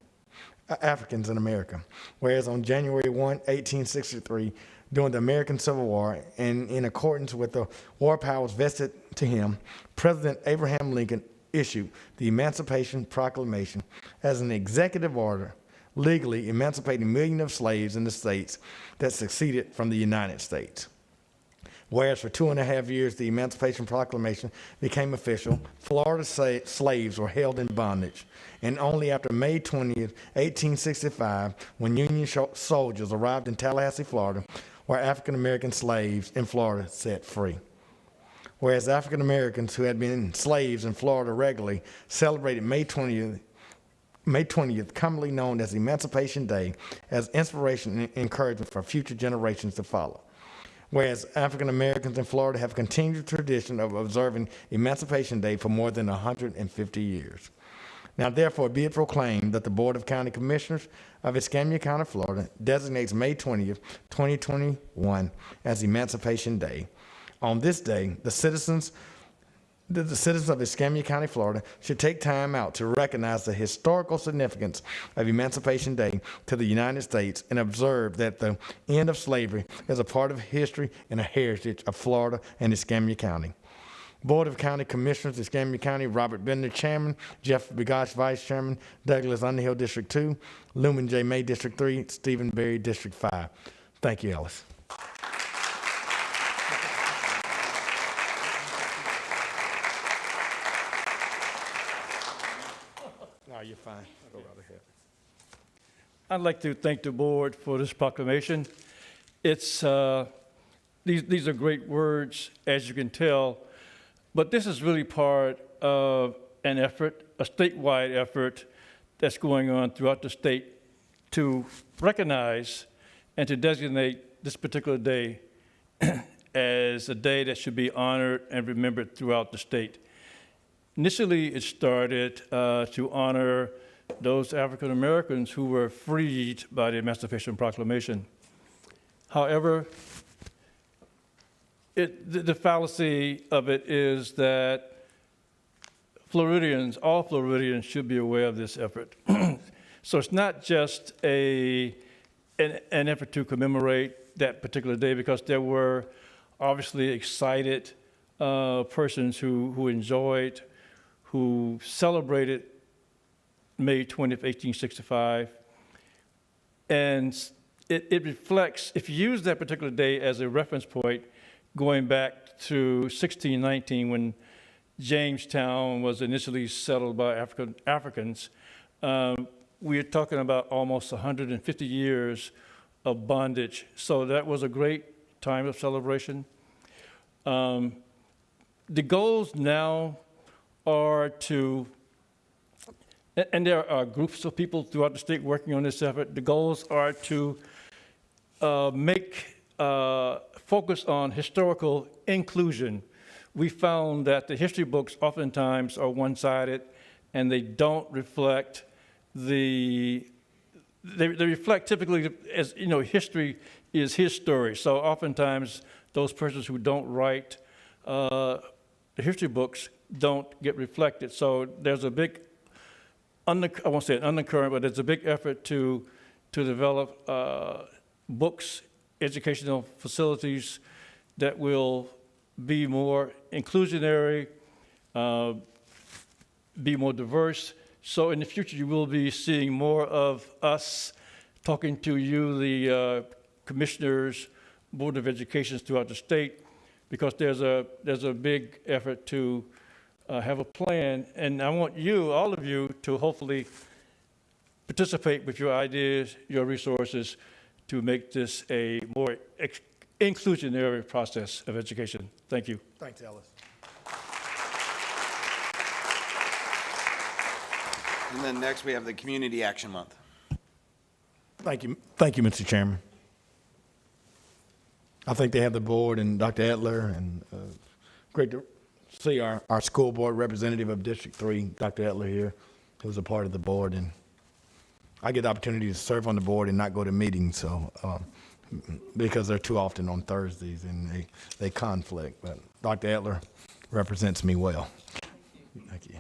Whereas on January 1, 1863, during the American Civil War, and in accordance with the war powers vested to him, President Abraham Lincoln issued the Emancipation Proclamation as an executive order, legally emancipating millions of slaves in the states that seceded from the United States. Whereas for 2.5 years, the Emancipation Proclamation became official, Florida slaves were held in bondage. And only after May 20th, 1865, when Union soldiers arrived in Tallahassee, Florida, were African American slaves in Florida set free. Whereas African Americans who had been slaves in Florida regularly celebrated May 20th, commonly known as Emancipation Day, as inspiration and encouragement for future generations to follow. Whereas African Americans in Florida have continued the tradition of observing Emancipation Day for more than 150 years. Now, therefore, be it proclaimed that the Board of County Commissioners of Escambia County, Florida, designates May 20th, 2021 as Emancipation Day. On this day, the citizens of Escambia County, Florida, should take time out to recognize the historical significance of Emancipation Day to the United States and observe that the end of slavery is a part of history and a heritage of Florida and Escambia County. Board of County Commissioners, Escambia County, Robert Bender, Chairman, Jeff Begosh, Vice Chairman, Douglas Underhill, District 2, Lumen J. May, District 3, Stephen Berry, District 5. Thank you, Ellis. No, you're fine. I'll go right ahead. I'd like to thank the board for this proclamation. It's these are great words, as you can tell, but this is really part of an effort, a statewide effort that's going on throughout the state to recognize and to designate this particular day as a day that should be honored and remembered throughout the state. Initially, it started to honor those African Americans who were freed by the Emancipation Proclamation. However, the fallacy of it is that all Floridians should be aware of this effort. So it's not just an effort to commemorate that particular day, because there were obviously excited persons who enjoyed, who celebrated May 20th, 1865. And it reflects, if you use that particular day as a reference point, going back to 1619, when Jamestown was initially settled by Africans, we are talking about almost 150 years of bondage. So that was a great time of celebration. The goals now are to, and there are groups of people throughout the state working on this effort. The goals are to focus on historical inclusion. We found that the history books oftentimes are one-sided, and they don't reflect they reflect typically, as you know, history is his story. So oftentimes those persons who don't write the history books don't get reflected. So there's a big, I won't say an undercurrent, but there's a big effort to develop books, educational facilities that will be more inclusionary, be more diverse. So in the future, you will be seeing more of us talking to you, the commissioners, Board of Education throughout the state, because there's a big effort to have a plan. And I want you, all of you, to hopefully participate with your ideas, your resources, to make this a more inclusionary process of education. Thank you. Thanks, Ellis. And then next, we have the Community Action Month. Thank you, Mr. Chairman. I think they have the board and Dr. Etler, and great to see our school board representative of District 3, Dr. Etler here, who's a part of the board. And I get the opportunity to serve on the board and not go to meetings, so because they're too often on Thursdays and they conflict. But Dr. Etler represents me well. Thank you.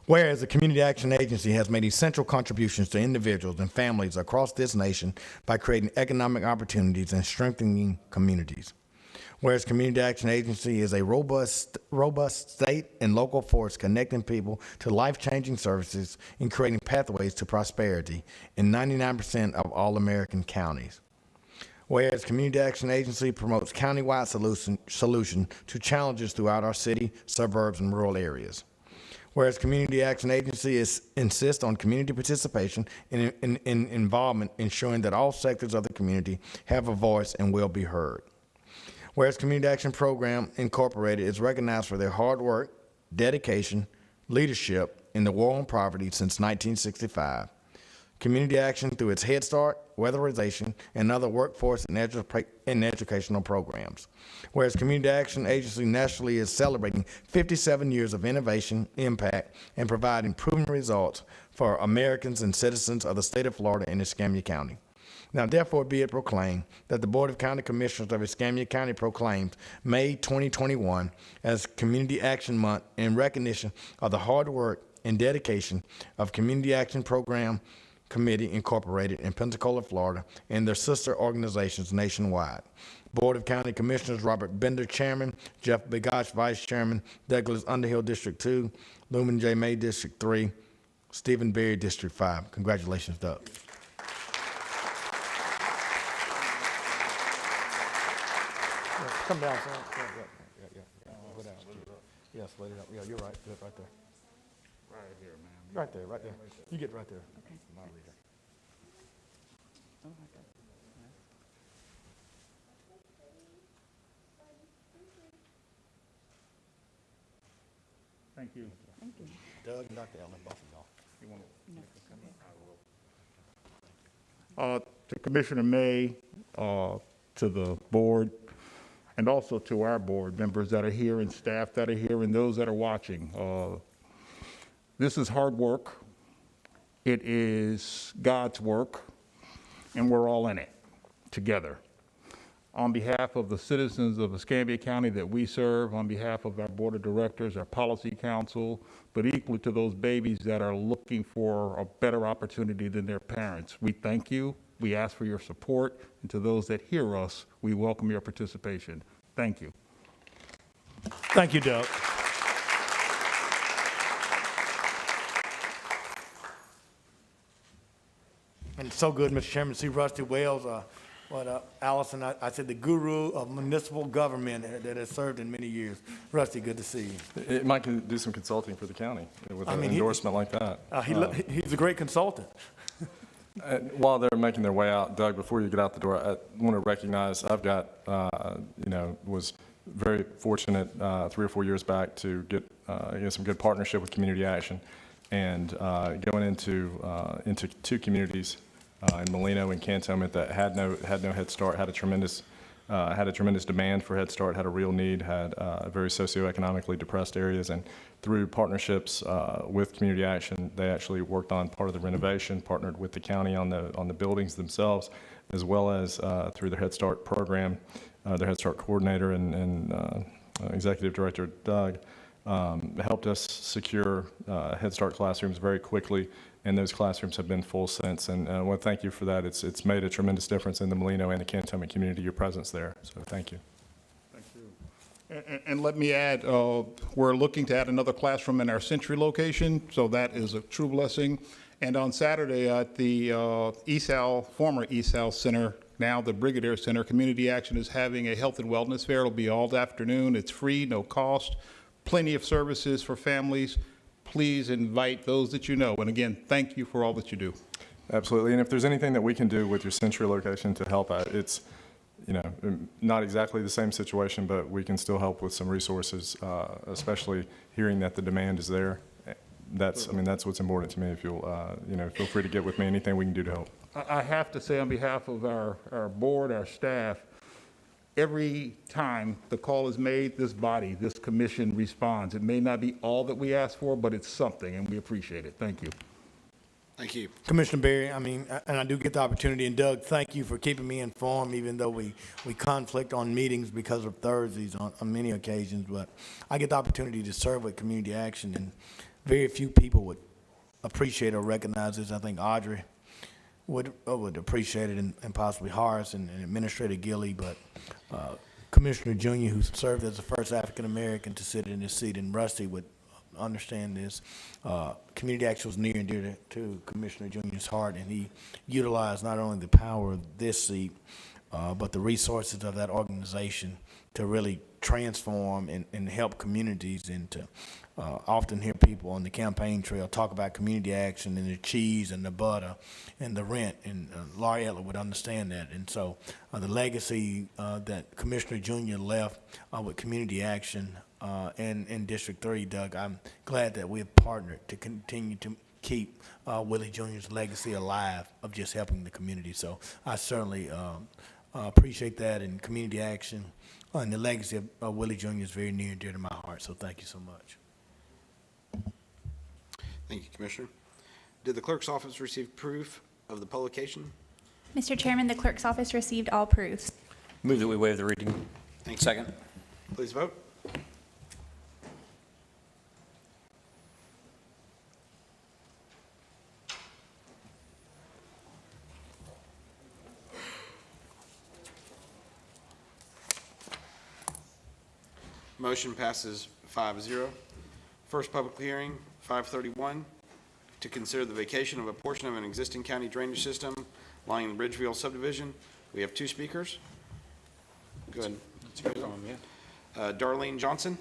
Whereas the Community Action Agency has made essential contributions to individuals and families across this nation by creating economic opportunities and strengthening communities. Whereas Community Action Agency is a robust state and local force connecting people to life-changing services and creating pathways to prosperity in 99% of all American counties. Whereas Community Action Agency promotes countywide solution to challenges throughout our city, suburbs, and rural areas. Whereas Community Action Agency insists on community participation and involvement, ensuring that all sectors of the community have a voice and will be heard. Whereas Community Action Program Incorporated is recognized for their hard work, dedication, leadership in the war on poverty since 1965. Community Action through its Head Start, weatherization, and other workforce and educational programs. Whereas Community Action Agency nationally is celebrating 57 years of innovation, impact, and providing proven results for Americans and citizens of the state of Florida and Escambia County. Now, therefore, be it proclaimed that the Board of County Commissioners of Escambia County proclaims May 2021 as Community Action Month in recognition of the hard work and dedication of Community Action Program Committee Incorporated in Pensacola, Florida, and their sister organizations nationwide. Board of County Commissioners Robert Bender, Chairman, Jeff Begosh, Vice Chairman, Douglas Underhill, District 2, Lumen J. May, District 3, Stephen Berry, District 5. Congratulations, Doug. Come down, son. Yeah. Go down. Yes, lay it up. Yeah, you're right. Do it right there. Right here, man. Right there, right there. You get right there. Okay. My leader. Thank you. Thank you. Doug and Dr. Allen, both of y'all. You want to Commissioner May, to the board, and also to our board members that are here and staff that are here and those that are watching. This is hard work. It is God's work, and we're all in it together. On behalf of the citizens of Escambia County that we serve, on behalf of our board of directors, our policy council, but equally to those babies that are looking for a better opportunity than their parents, we thank you. We ask for your support, and to those that hear us, we welcome your participation. Thank you. Thank you, Doug. And it's so good, Mr. Chairman, to see Rusty Wells, Allison, I said the guru of municipal government that has served in many years. Rusty, good to see you. It might do some consulting for the county with an endorsement like that. He's a great consultant. While they're making their way out, Doug, before you get out the door, I want to recognize I've got, was very fortunate 3 or 4 years back to get some good partnership with Community Action, and going into 2 communities in Molino and Cantonment that had no Head Start, had a tremendous demand for Head Start, had a real need, had very socioeconomically depressed areas, and through partnerships with Community Action, they actually worked on part of the renovation, partnered with the county on the buildings themselves, as well as through their Head Start program, their Head Start coordinator and executive director, Doug, helped us secure Head Start classrooms very quickly, and those classrooms have been full since. And I want to thank you for that. It's made a tremendous difference in the Molino and the Cantonment community, your presence there. So thank you. Thank you. And let me add, we're looking to add another classroom in our Century location, so that is a true blessing. And on Saturday at the former ESAL Center, now the Brigadier Center, Community Action is having a health and wellness fair. It'll be all afternoon. It's free, no cost, plenty of services for families. Please invite those that you know. And again, thank you for all that you do. Absolutely. And if there's anything that we can do with your Century location to help out, it's, not exactly the same situation, but we can still help with some resources, especially hearing that the demand is there. That's what's important to me. If you'll, feel free to get with me, anything we can do to help. I have to say on behalf of our board, our staff, every time the call is made, this body, this commission responds. It may not be all that we ask for, but it's something, and we appreciate it. Thank you. Thank you. Commissioner Berry, and I do get the opportunity, and Doug, thank you for keeping me informed, even though we conflict on meetings because of Thursdays on many occasions, but I get the opportunity to serve with Community Action, and very few people would appreciate or recognize this. I think Audrey would appreciate it, and possibly Horace and Administrator Gilly, but Commissioner Junior, who served as the first African-American to sit in this seat, and Rusty would understand this. Community Action was near and dear to Commissioner Junior's heart, and he utilized not only the power of this seat, but the resources of that organization to really transform and help communities, and to often hear people on the campaign trail talk about Community Action and the cheese and the butter and the rent, and Laurie Etler would understand that. And so the legacy that Commissioner Junior left with Community Action and District 3, Doug, I'm glad that we have partnered to continue to keep Willie Junior's legacy alive of just helping the community. So I certainly appreciate that, and Community Action and the legacy of Willie Junior is very near and dear to my heart. So thank you so much. Thank you, Commissioner. Did the clerk's office receive proof of the publication? Mr. Chairman, the clerk's office received all proofs. Move that we waive the reading. Thank you. Second. Please vote. Motion passes 5-0. First public hearing, 531, to consider the vacation of a portion of an existing county drainage system lying in the Bridgeville subdivision. We have 2 speakers. Go ahead. Darlene Johnson.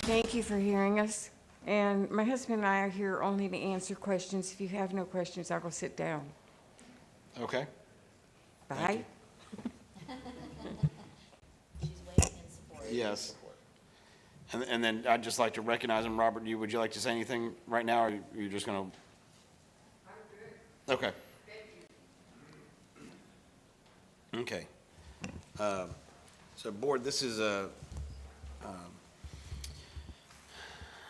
Thank you for hearing us. And my husband and I are here only to answer questions. If you have no questions, I'll go sit down. Okay. Bye. Yes. And then I'd just like to recognize him. Robert, would you like to say anything right now, or are you just going to? Okay. Okay. So, Board, this is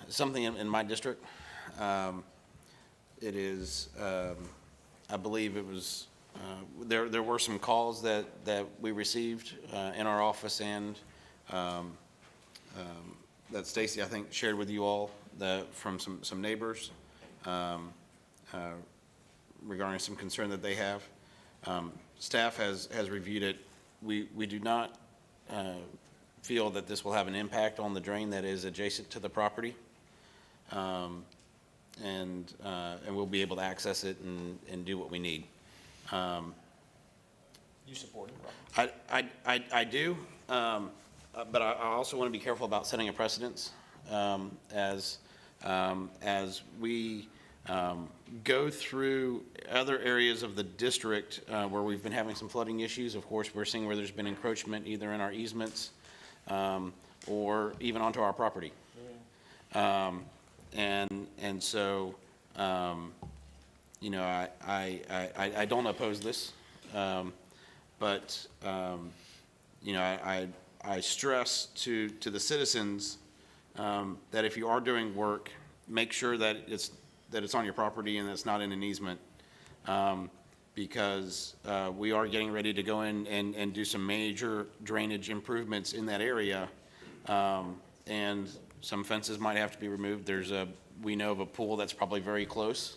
something in my district. It is, I believe it was, there were some calls that we received in our office, and that Stacy, I think, shared with you all from some neighbors regarding some concern that they have. Staff has reviewed it. We do not feel that this will have an impact on the drain that is adjacent to the property. And we'll be able to access it and do what we need. You support it, right? I do, but I also want to be careful about setting a precedence. As as we go through other areas of the district where we've been having some flooding issues. Of course, we're seeing where there's been encroachment either in our easements or even onto our property. And so, you know, I don't oppose this, but, you know, I stress to the citizens that if you are doing work, make sure that it's on your property and it's not in an easement, because we are getting ready to go in and do some major drainage improvements in that area, and some fences might have to be removed. We know of a pool that's probably very close,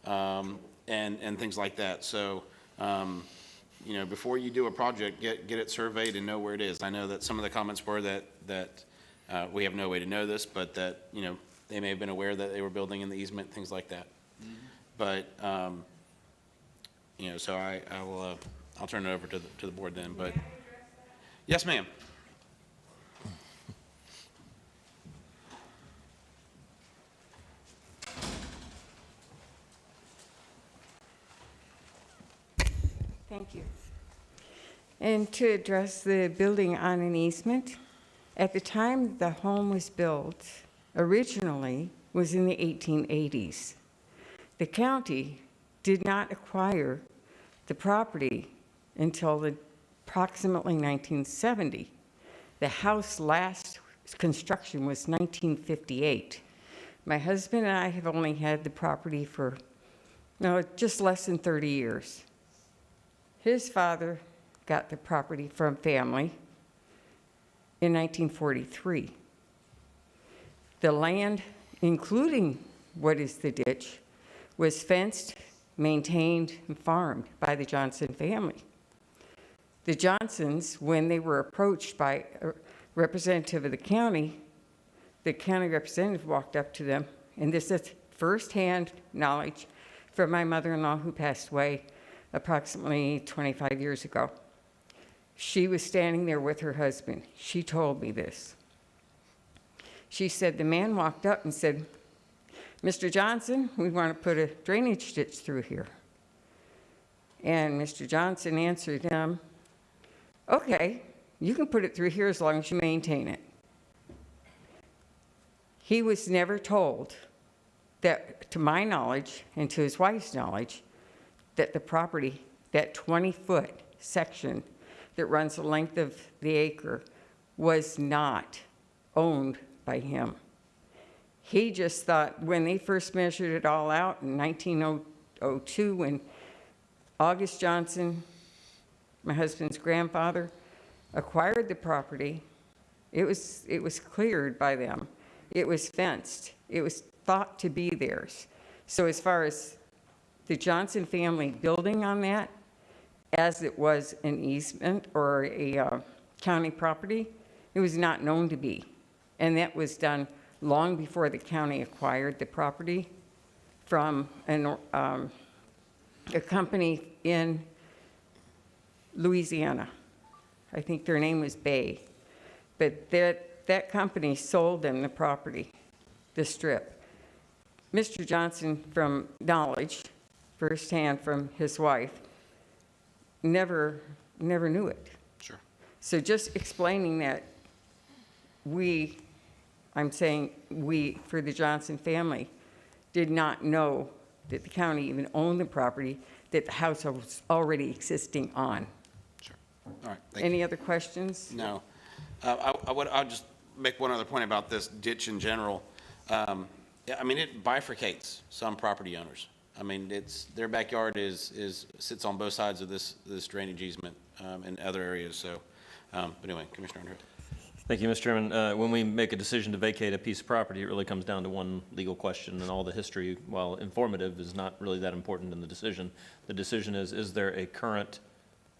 and things like that. So, you know, before you do a project, get it surveyed and know where it is. I know that some of the comments were that we have no way to know this, but that, you know, they may have been aware that they were building in the easement, things like that. But, you know, so I'll turn it over to the board then, but. Yes, ma'am. Thank you. And to address the building on an easement, at the time the home was built, originally was in the 1880s. The county did not acquire the property until approximately 1970. The house last construction was 1958. My husband and I have only had the property for, no, just less than 30 years. His father got the property from family in 1943. The land, including what is the ditch, was fenced, maintained, and farmed by the Johnson family. The Johnsons, when they were approached by a representative of the county representative walked up to them, and this is firsthand knowledge from my mother-in-law who passed away approximately 25 years ago. She was standing there with her husband. She told me this. She said, the man walked up and said, Mr. Johnson, we want to put a drainage ditch through here. And Mr. Johnson answered him, okay, you can put it through here as long as you maintain it. He was never told that, to my knowledge and to his wife's knowledge, that the property, that 20-foot section that runs the length of the acre, was not owned by him. He just thought when they first measured it all out in 1902, when August Johnson, my husband's grandfather, acquired the property, it was cleared by them. It was fenced. It was thought to be theirs. So as far as the Johnson family building on that, as it was an easement or a county property, it was not known to be. And that was done long before the county acquired the property from a company in Louisiana. I think their name was Bay. But that company sold them the property, the strip. Mr. Johnson, from knowledge, firsthand from his wife, never knew it. Sure. So just explaining that I'm saying we, for the Johnson family, did not know that the county even owned the property that the house was already existing on. Sure. All right. Thank you. Any other questions? No. I'll just make one other point about this ditch in general. Yeah, I mean, it bifurcates some property owners. I mean, their backyard sits on both sides of this drainage easement in other areas. So, but anyway, Commissioner Underwood. Thank you, Mr. Chairman. When we make a decision to vacate a piece of property, it really comes down to one legal question, and all the history, while informative, is not really that important in the decision. The decision is there a current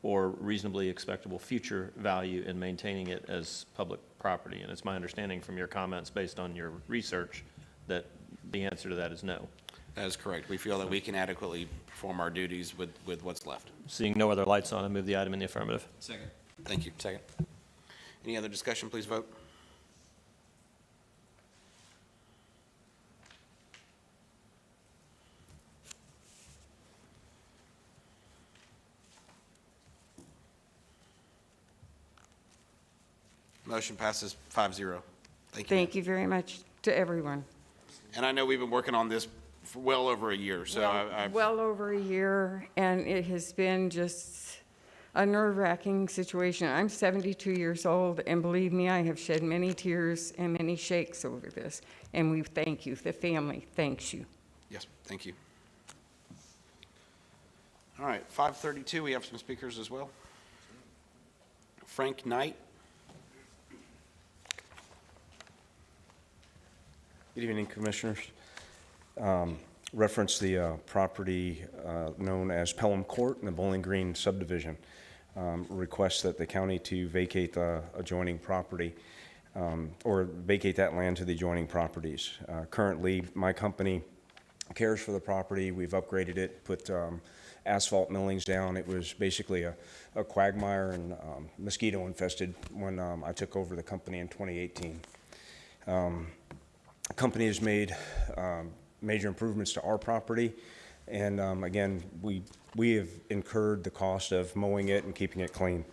or reasonably expectable future value in maintaining it as public property? And it's my understanding from your comments based on your research that the answer to that is no. That is correct. We feel that we can adequately perform our duties with what's left. Seeing no other lights on, I move the item in the affirmative. Second. Thank you. Second. Any other discussion? Please vote. Motion passes 5-0. Thank you. Thank you very much to everyone. And I know we've been working on this for well over a year, so Well over a year, and it has been just a nerve-wracking situation. I'm 72 years old, and believe me, I have shed many tears and many shakes over this. And we thank you. The family thanks you. Yes, thank you. All right, 5:32, we have some speakers as well. Frank Knight. Good evening, Commissioners. Reference the property known as Pelham Court in the Bowling Green subdivision. Request that the county to vacate the adjoining property or vacate that land to the adjoining properties. Currently, my company cares for the property. We've upgraded it, put asphalt millings down. It was basically a quagmire and mosquito infested when I took over the company in 2018. The company has made major improvements to our property, and again, we have incurred the cost of mowing it and keeping it clean.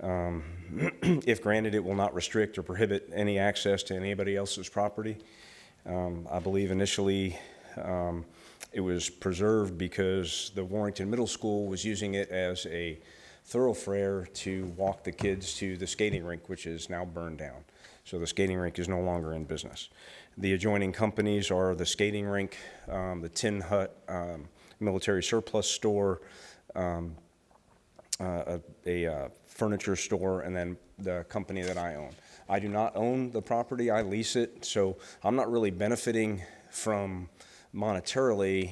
If granted, it will not restrict or prohibit any access to anybody else's property. I believe initially it was preserved because the Warrington Middle School was using it as a thoroughfare to walk the kids to the skating rink, which is now burned down. So the skating rink is no longer in business. The adjoining companies are the skating rink, the Tin Hut military surplus store, a furniture store, and then the company that I own. I do not own the property, I lease it, so I'm not really benefiting from monetarily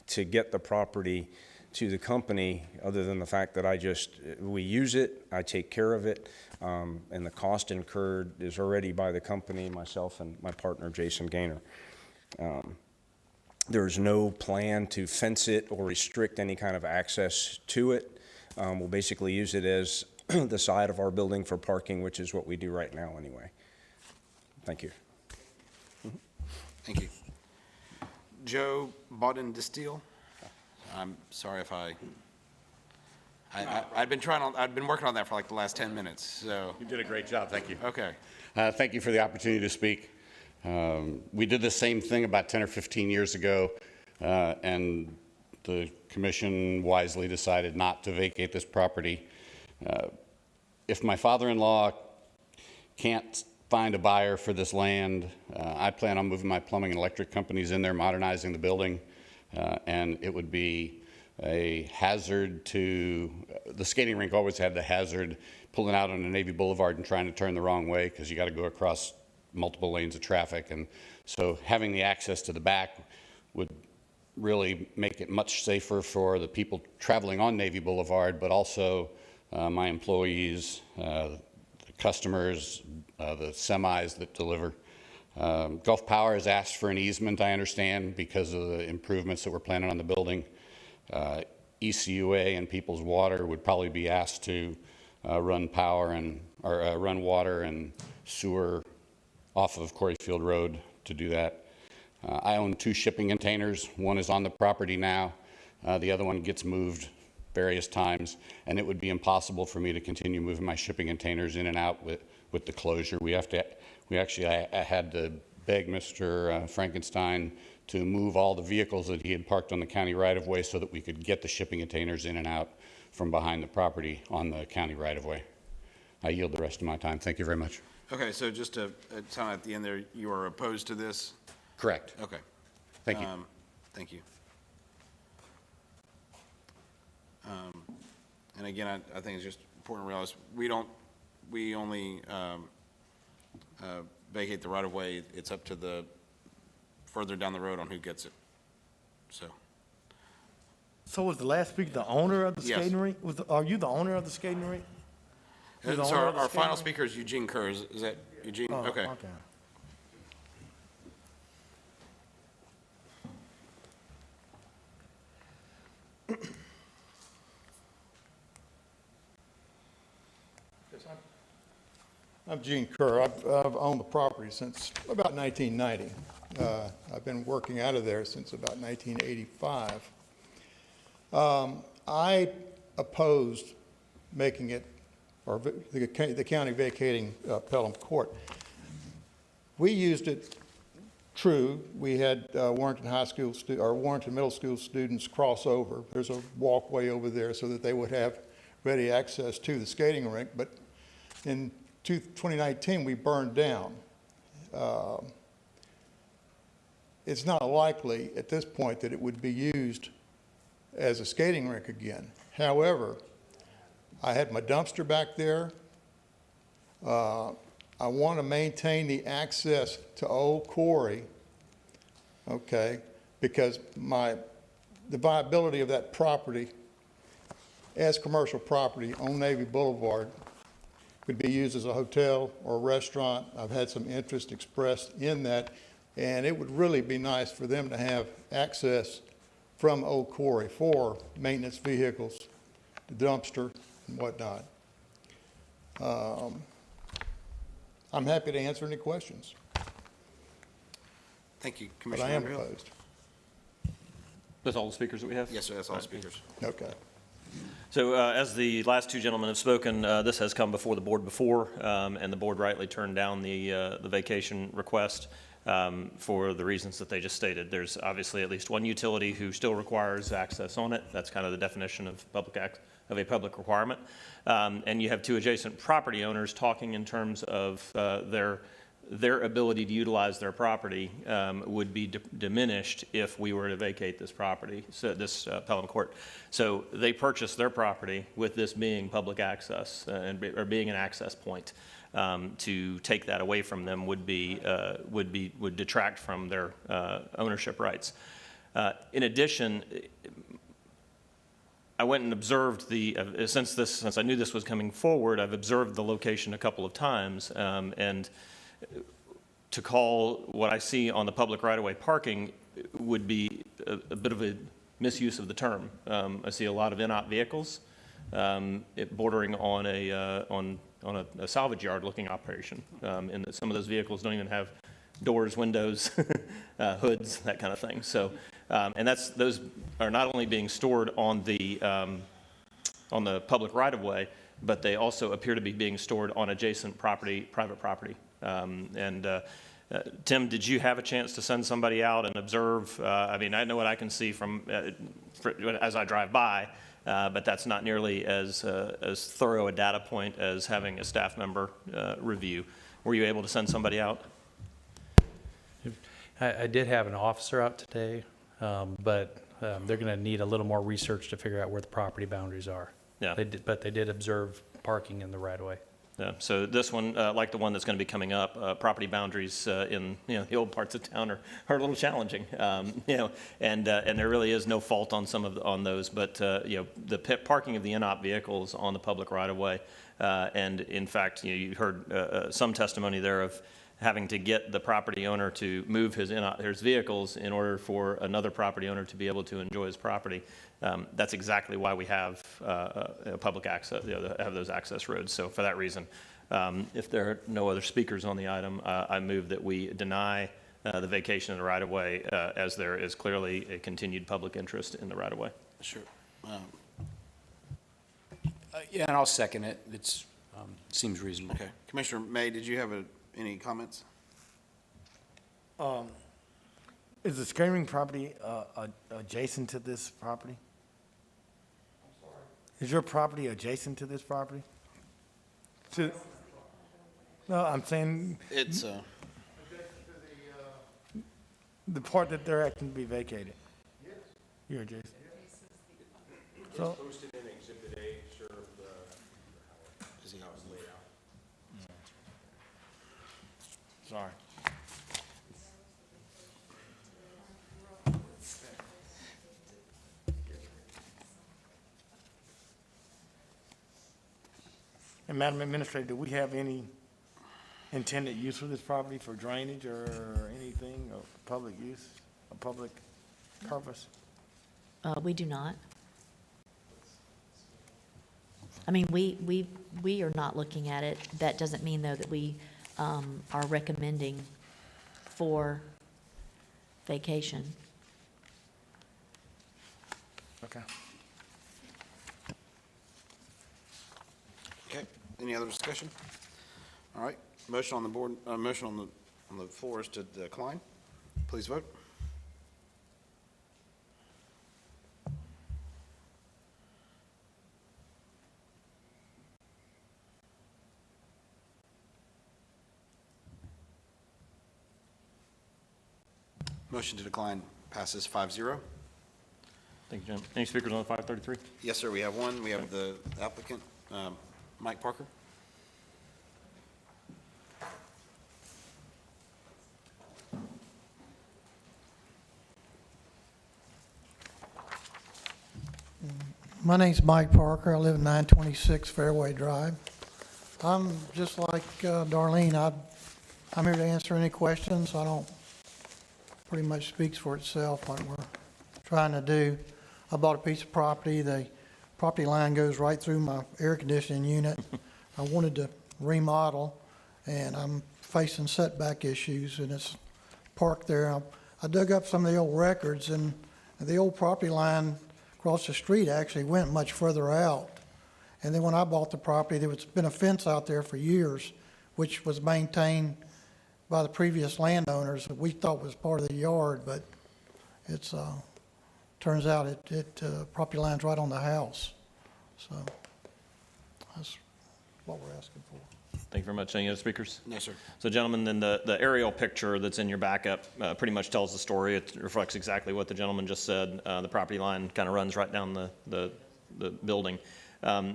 to get the property to the company, other than the fact that we use it, I take care of it, and the cost incurred is already by the company, myself and my partner, Jason Gaynor. There's no plan to fence it or restrict any kind of access to it. We'll basically use it as the side of our building for parking, which is what we do right now anyway. Thank you. Thank you. Joe Bodden Distill. I'm sorry if I've been working on that for like the last 10 minutes, so. You did a great job, thank you. Okay. Thank you for the opportunity to speak. We did the same thing about 10 or 15 years ago, and the commission wisely decided not to vacate this property. If my father-in-law can't find a buyer for this land, I plan on moving my plumbing and electric companies in there, modernizing the building, and it would be a hazard to, the skating rink always had the hazard pulling out on a Navy Boulevard and trying to turn the wrong way because you got to go across multiple lanes of traffic, and so having the access to the back would really make it much safer for the people traveling on Navy Boulevard, but also my employees, the customers, the semis that deliver. Gulf Power has asked for an easement, I understand, because of the improvements that we're planning on the building. ECUA and People's Water would probably be asked to run run water and sewer off of Coreyfield Road to do that. I own 2 shipping containers. One is on the property now. The other one gets moved various times, and it would be impossible for me to continue moving my shipping containers in and out with the closure. I had to beg Mr. Frankenstein to move all the vehicles that he had parked on the county right-of-way so that we could get the shipping containers in and out from behind the property on the county right-of-way. I yield the rest of my time. Thank you very much. Okay, so just to sound at the end there, you are opposed to this? Correct. Okay. Thank you. Thank you. And again, I think it's just important to realize we only vacate the right-of-way. It's up to the further down the road on who gets it. So was the last speaker the owner of the Yes. skating rink? Are you the owner of the skating rink? You're the So owner of the our skating final rink? speaker is Eugene Kerr. Is that Eugene? Oh, Okay. okay. I'm Gene Kerr. I've owned the property since about 1990. I've been working out of there since about 1985. I opposed making it or the county vacating Pelham Court. We used it, true, we had Warrenton High School, or Warrenton Middle School students cross over. There's a walkway over there so that they would have ready access to the skating rink, but in 2019, we burned down. It's not likely at this point that it would be used as a skating rink again. However, I had my dumpster back there. I want to maintain the access to Old Quarry, okay, because the viability of that property as commercial property on Navy Boulevard could be used as a hotel or a restaurant. I've had some interest expressed in that, and it would really be nice for them to have access from Old Quarry for maintenance vehicles, the dumpster, and whatnot. I'm happy to answer any questions. Thank you, But Commissioner I am Underhill. opposed. That's all the speakers that we have? Yes, sir, that's all speakers. Okay. So as the last two gentlemen have spoken, this has come before the board before, and the board rightly turned down the vacation request for the reasons that they just stated. There's obviously at least one utility who still requires access on it. That's kind of the definition of a public requirement. And you have two adjacent property owners talking in terms of their ability to utilize their property would be diminished if we were to vacate this property, so this Pelham Court. So they purchased their property with this being public access or being an access point. To take that away from them would detract from their ownership rights. In addition, I went and observed since I knew this was coming forward, I've observed the location a couple of times, and to call what I see on the public right-of-way parking would be a bit of a misuse of the term. I see a lot of in-op vehicles, bordering on a salvage yard looking operation. And that some of those vehicles don't even have doors, windows, hoods, that kind of thing. So, and those are not only being stored on the public right-of-way, but they also appear to be being stored on adjacent property, private property. Tim, did you have a chance to send somebody out and observe? I mean, I know what I can see from as I drive by, but that's not nearly as thorough a data point as having a staff member review. Were you able to send somebody out? I did have an officer out today, but they're going to need a little more research to figure out where the property boundaries are. Yeah. But they did observe parking in the right of way. Yeah, so this one, like the one that's going to be coming up, property boundaries in the old parts of town are a little challenging, and there really is no fault on on those, but the parking of the in-op vehicles on the public right-of-way, and in fact, you heard some testimony there of having to get the property owner to move his vehicles in order for another property owner to be able to enjoy his property. That's exactly why we have public access, have those access roads. So for that reason, if there are no other speakers on the item, I move that we deny the vacation of the right-of-way as there is clearly a continued public interest in the right-of-way. Sure. Yeah, and I'll second it. It seems reasonable. Okay. Commissioner May, did you have any comments? Is the skating rink property adjacent to this property? Is your property adjacent to this property? No, I'm saying It's the part that they're asking to be vacated. Yes. You're adjacent. So, posted in Exhibit A, sure, how it's laid out. sorry. And Madam Administrator, do we have any intended use for this property for drainage or anything of public use, a public purpose? We do not. I mean, we are not looking at it. That doesn't mean, though, that we are recommending for vacation. Okay. Okay. Any other discussion? All right, motion on the board, motion on the floor is to decline. Please vote. Motion to decline passes 5-0. Thank you, Jim. Any speakers on 533? Yes, sir, we have one. We have the applicant, Mike Parker. My name's Mike Parker. I live at 926 Fairway Drive. I'm just like Darlene. I'm here to answer any questions. I don't, pretty much speaks for itself what we're trying to do. I bought a piece of property. The property line goes right through my air conditioning unit. I wanted to remodel, and I'm facing setback issues, and it's parked there. I dug up some of the old records, and the old property line across the street actually went much further out. And then when I bought the property, there was been a fence out there for years, which was maintained by the previous landowners that we thought was part of the yard, but it's, turns out property line's right on the house. So that's what we're asking for. Thank you very much. Any other speakers? No, sir. So gentlemen, then the aerial picture that's in your backup pretty much tells the story. It reflects exactly what the gentleman just said. The property line kind of runs right down the building.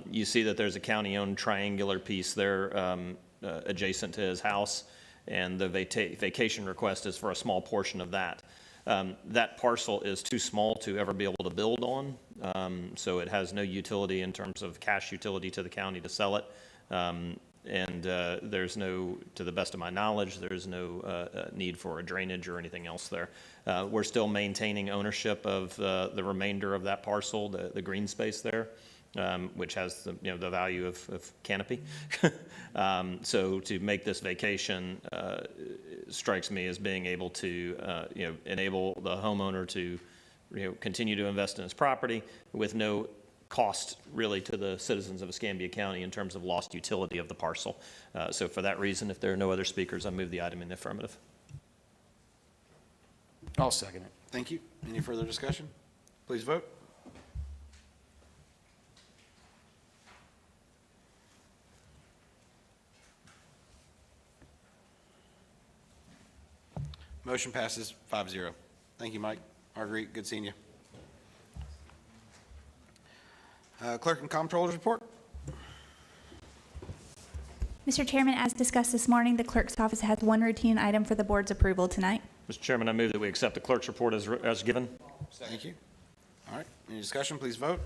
You see that there's a county-owned triangular piece there adjacent to his house, and the vacation request is for a small portion of that. That parcel is too small to ever be able to build on, so it has no utility in terms of cash utility to the county to sell it. And there's no, to the best of my knowledge, there's no need for a drainage or anything else there. We're still maintaining ownership of the remainder of that parcel, the green space there, which has the value of canopy. So to make this vacation strikes me as being able to enable the homeowner to continue to invest in his property with no cost really to the citizens of Escambia County in terms of lost utility of the parcel. So for that reason, if there are no other speakers, I move the item in the affirmative. I'll second it. Thank you. Any further discussion? Please vote. Motion passes 5-0. Thank you, Mike. Marguerite, good seeing you. Clerk and Comptroller's report. Mr. Chairman, as discussed this morning, the clerk's office has one routine item for the board's approval tonight. Mr. Chairman, I move that we accept the clerk's report as given. Thank you. All right, any discussion? Please vote.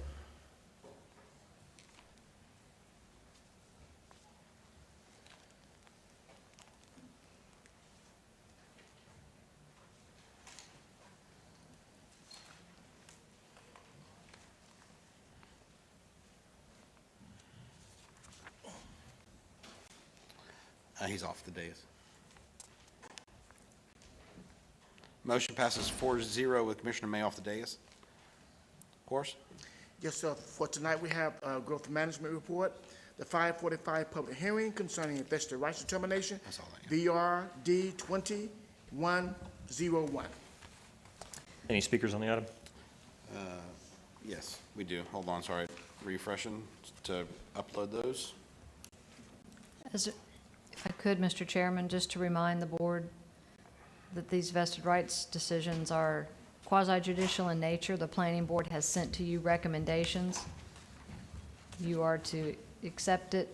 He's off the dais. Motion passes 4-0 with Commissioner May off the dais. Of course. Yes, sir. For tonight, we have a growth management report, the 545 public hearing concerning investor rights determination, BRD 2101. Any speakers on the item? Yes, we do. Hold on, sorry. Refreshing to upload those. If I could, Mr. Chairman, just to remind the board that these vested rights decisions are quasi-judicial in nature. The planning board has sent to you recommendations. You are to accept it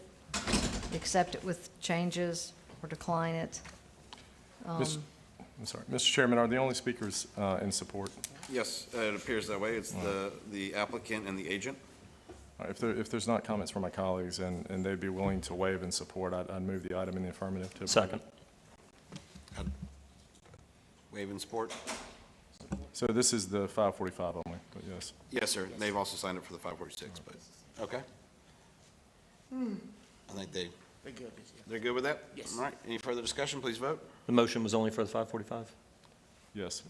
with changes, or decline it. I'm sorry. Mr. Chairman, are the only speakers in support? Yes, it appears that way. It's the applicant and the agent. If there's not comments from my colleagues and they'd be willing to waive and support, I'd move the item in the affirmative to approve. Second. Waive and support. So this is the 545 only, but yes. Yes, sir. They've also signed up for the 546, but, okay. I think They're good. they're good with that? Yes. All right. Any further discussion? Please vote. The motion was only for the 545? Yes.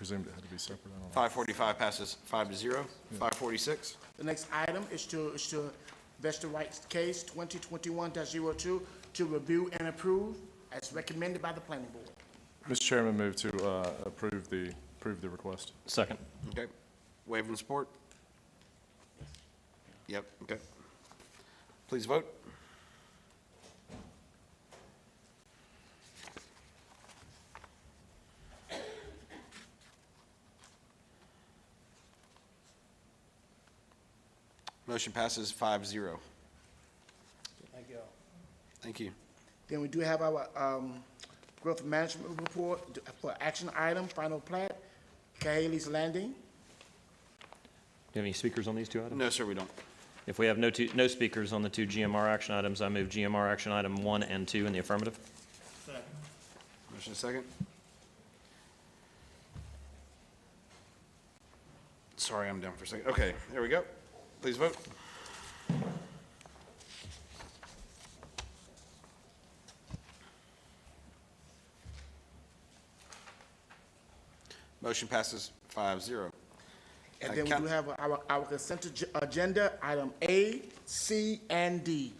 presumed it had to be separate. I don't know. 545 passes 5-0. 546. The next item is to Vested Rights Case 2021-02 to review and approve as recommended by the planning board. Mr. Chairman, move to approve the request. Second. Okay. Waiver and support? Yep, okay. Please vote. Motion passes 5-0. Thank you. Thank you. Then we do have our growth management report for action item, final plat, Cahaley's Landing. Do you have any speakers on these two items? No, sir, we don't. If we have no speakers on the two GMR action items, I move GMR action item 1 and 2 in the affirmative. Motion second. Sorry, I'm down for a second. Okay, there we go. Please vote. Motion passes 5-0. And then we do have our consent agenda, item A, C, and D.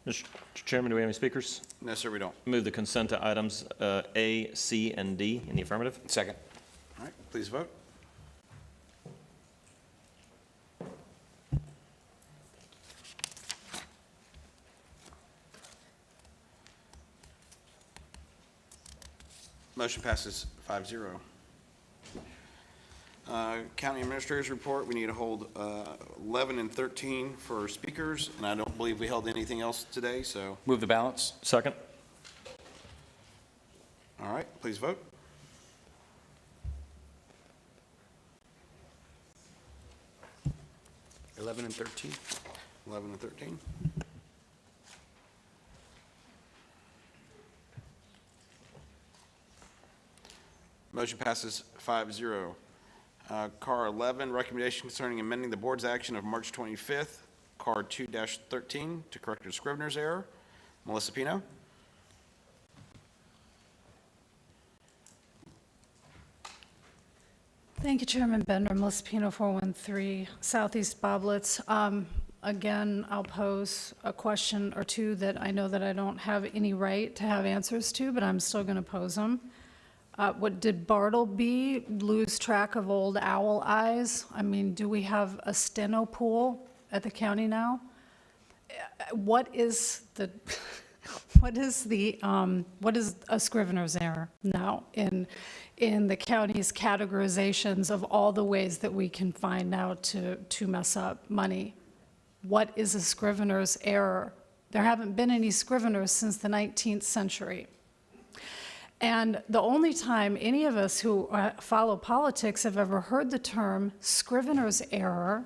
Mr. Chairman, do we have any speakers? No, sir, we don't. Move the consent items A, C, and D in the affirmative. Second. All right, please vote. Motion passes 5-0. County Administrator's Report, we need to hold 11 and 13 for speakers, and I don't believe we held anything else today, so, Move the balance. Second. all right, please vote. $11 and $13. 11 and 13. Motion passes 5-0. CAR 11, recommendation concerning amending the board's action of March 25th, CAR 2-13, to correct a Scrivener's error. Melissa Pino. Thank you, Chairman Bender. Melissa Pino, 413 Southeast Boblets. Again, I'll pose a question or two that I know that I don't have any right to have answers to, but I'm still going to pose them. What did Bartleby lose track of old owl eyes? I mean, do we have a steno pool at the county now? What is the what is a Scrivener's error now in the county's categorizations of all the ways that we can find now to mess up money? What is a Scrivener's error? There haven't been any Scriveners since the 19th century. And the only time any of us who follow politics have ever heard the term Scrivener's error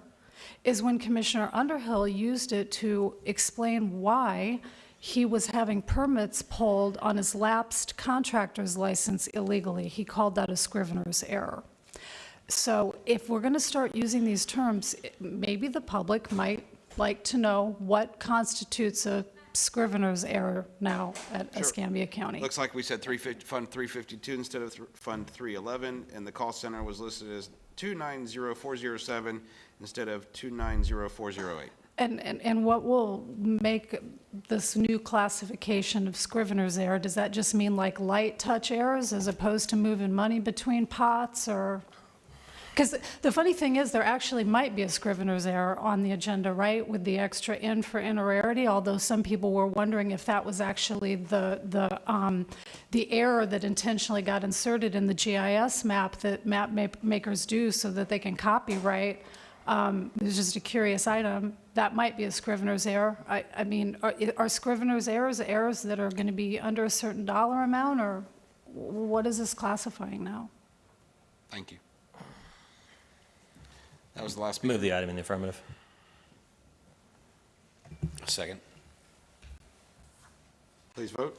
is when Commissioner Underhill used it to explain why he was having permits pulled on his lapsed contractor's license illegally. He called that a Scrivener's error. So if we're going to start using these terms, maybe the public might like to know what constitutes a Scrivener's error now at Escambia County. Looks like we said Fund 352 instead of Fund 311, and the call center was listed as 290407 instead of 290408. And what will make this new classification of Scrivener's error? Does that just mean like light touch errors as opposed to moving money between pots, or? Because the funny thing is, there actually might be a Scrivener's error on the agenda, right, with the extra in for inararity, although some people were wondering if that was actually the error that intentionally got inserted in the GIS map that map makers do so that they can copyright. It's just a curious item. That might be a Scrivener's error. I mean, are Scrivener's errors that are going to be under a certain dollar amount, or what is this classifying now? Thank you. That was the last speaker. Move the item in the affirmative. Second. Please vote.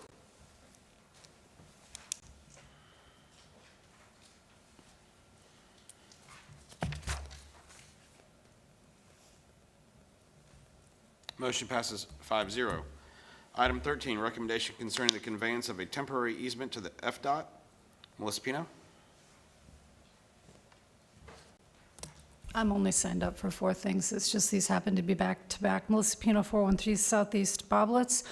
Motion passes 5-0. Item 13, recommendation concerning the conveyance of a temporary easement to the FDOT. Melissa Pino. I'm only signed up for 4 things. It's just these happen to be back-to-back. Melissa Pino, 413 Southeast Boblets.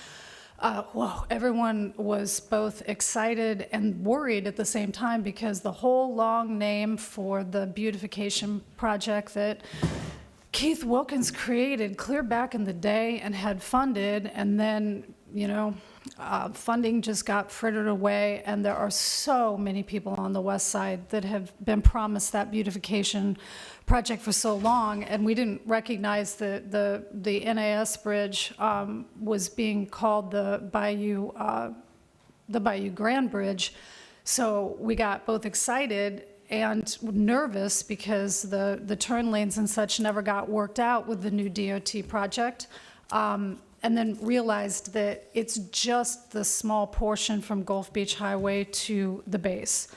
Whoa, everyone was both excited and worried at the same time because the whole long name for the beautification project that Keith Wilkins created clear back in the day and had funded, and then, you know, funding just got frittered away, and there are so many people on the west side that have been promised that beautification project for so long, and we didn't recognize the NAS bridge was being called the Bayou Grand Bridge. So we got both excited and nervous because the turn lanes and such never got worked out with the new DOT project. And then realized that it's just the small portion from Gulf Beach Highway to the base,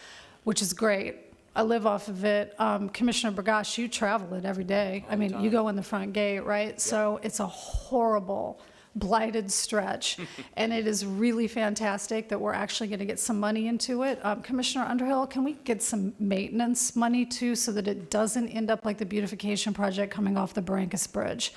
which is great. I live off of it. Commissioner Bergosh, you travel it every day. I mean, you go in the front gate, right? Yep. So it's a horrible, blighted stretch. And it is really fantastic that we're actually going to get some money into it. Commissioner Underhill, can we get some maintenance money too so that it doesn't end up like the beautification project coming off the Barrancas Bridge?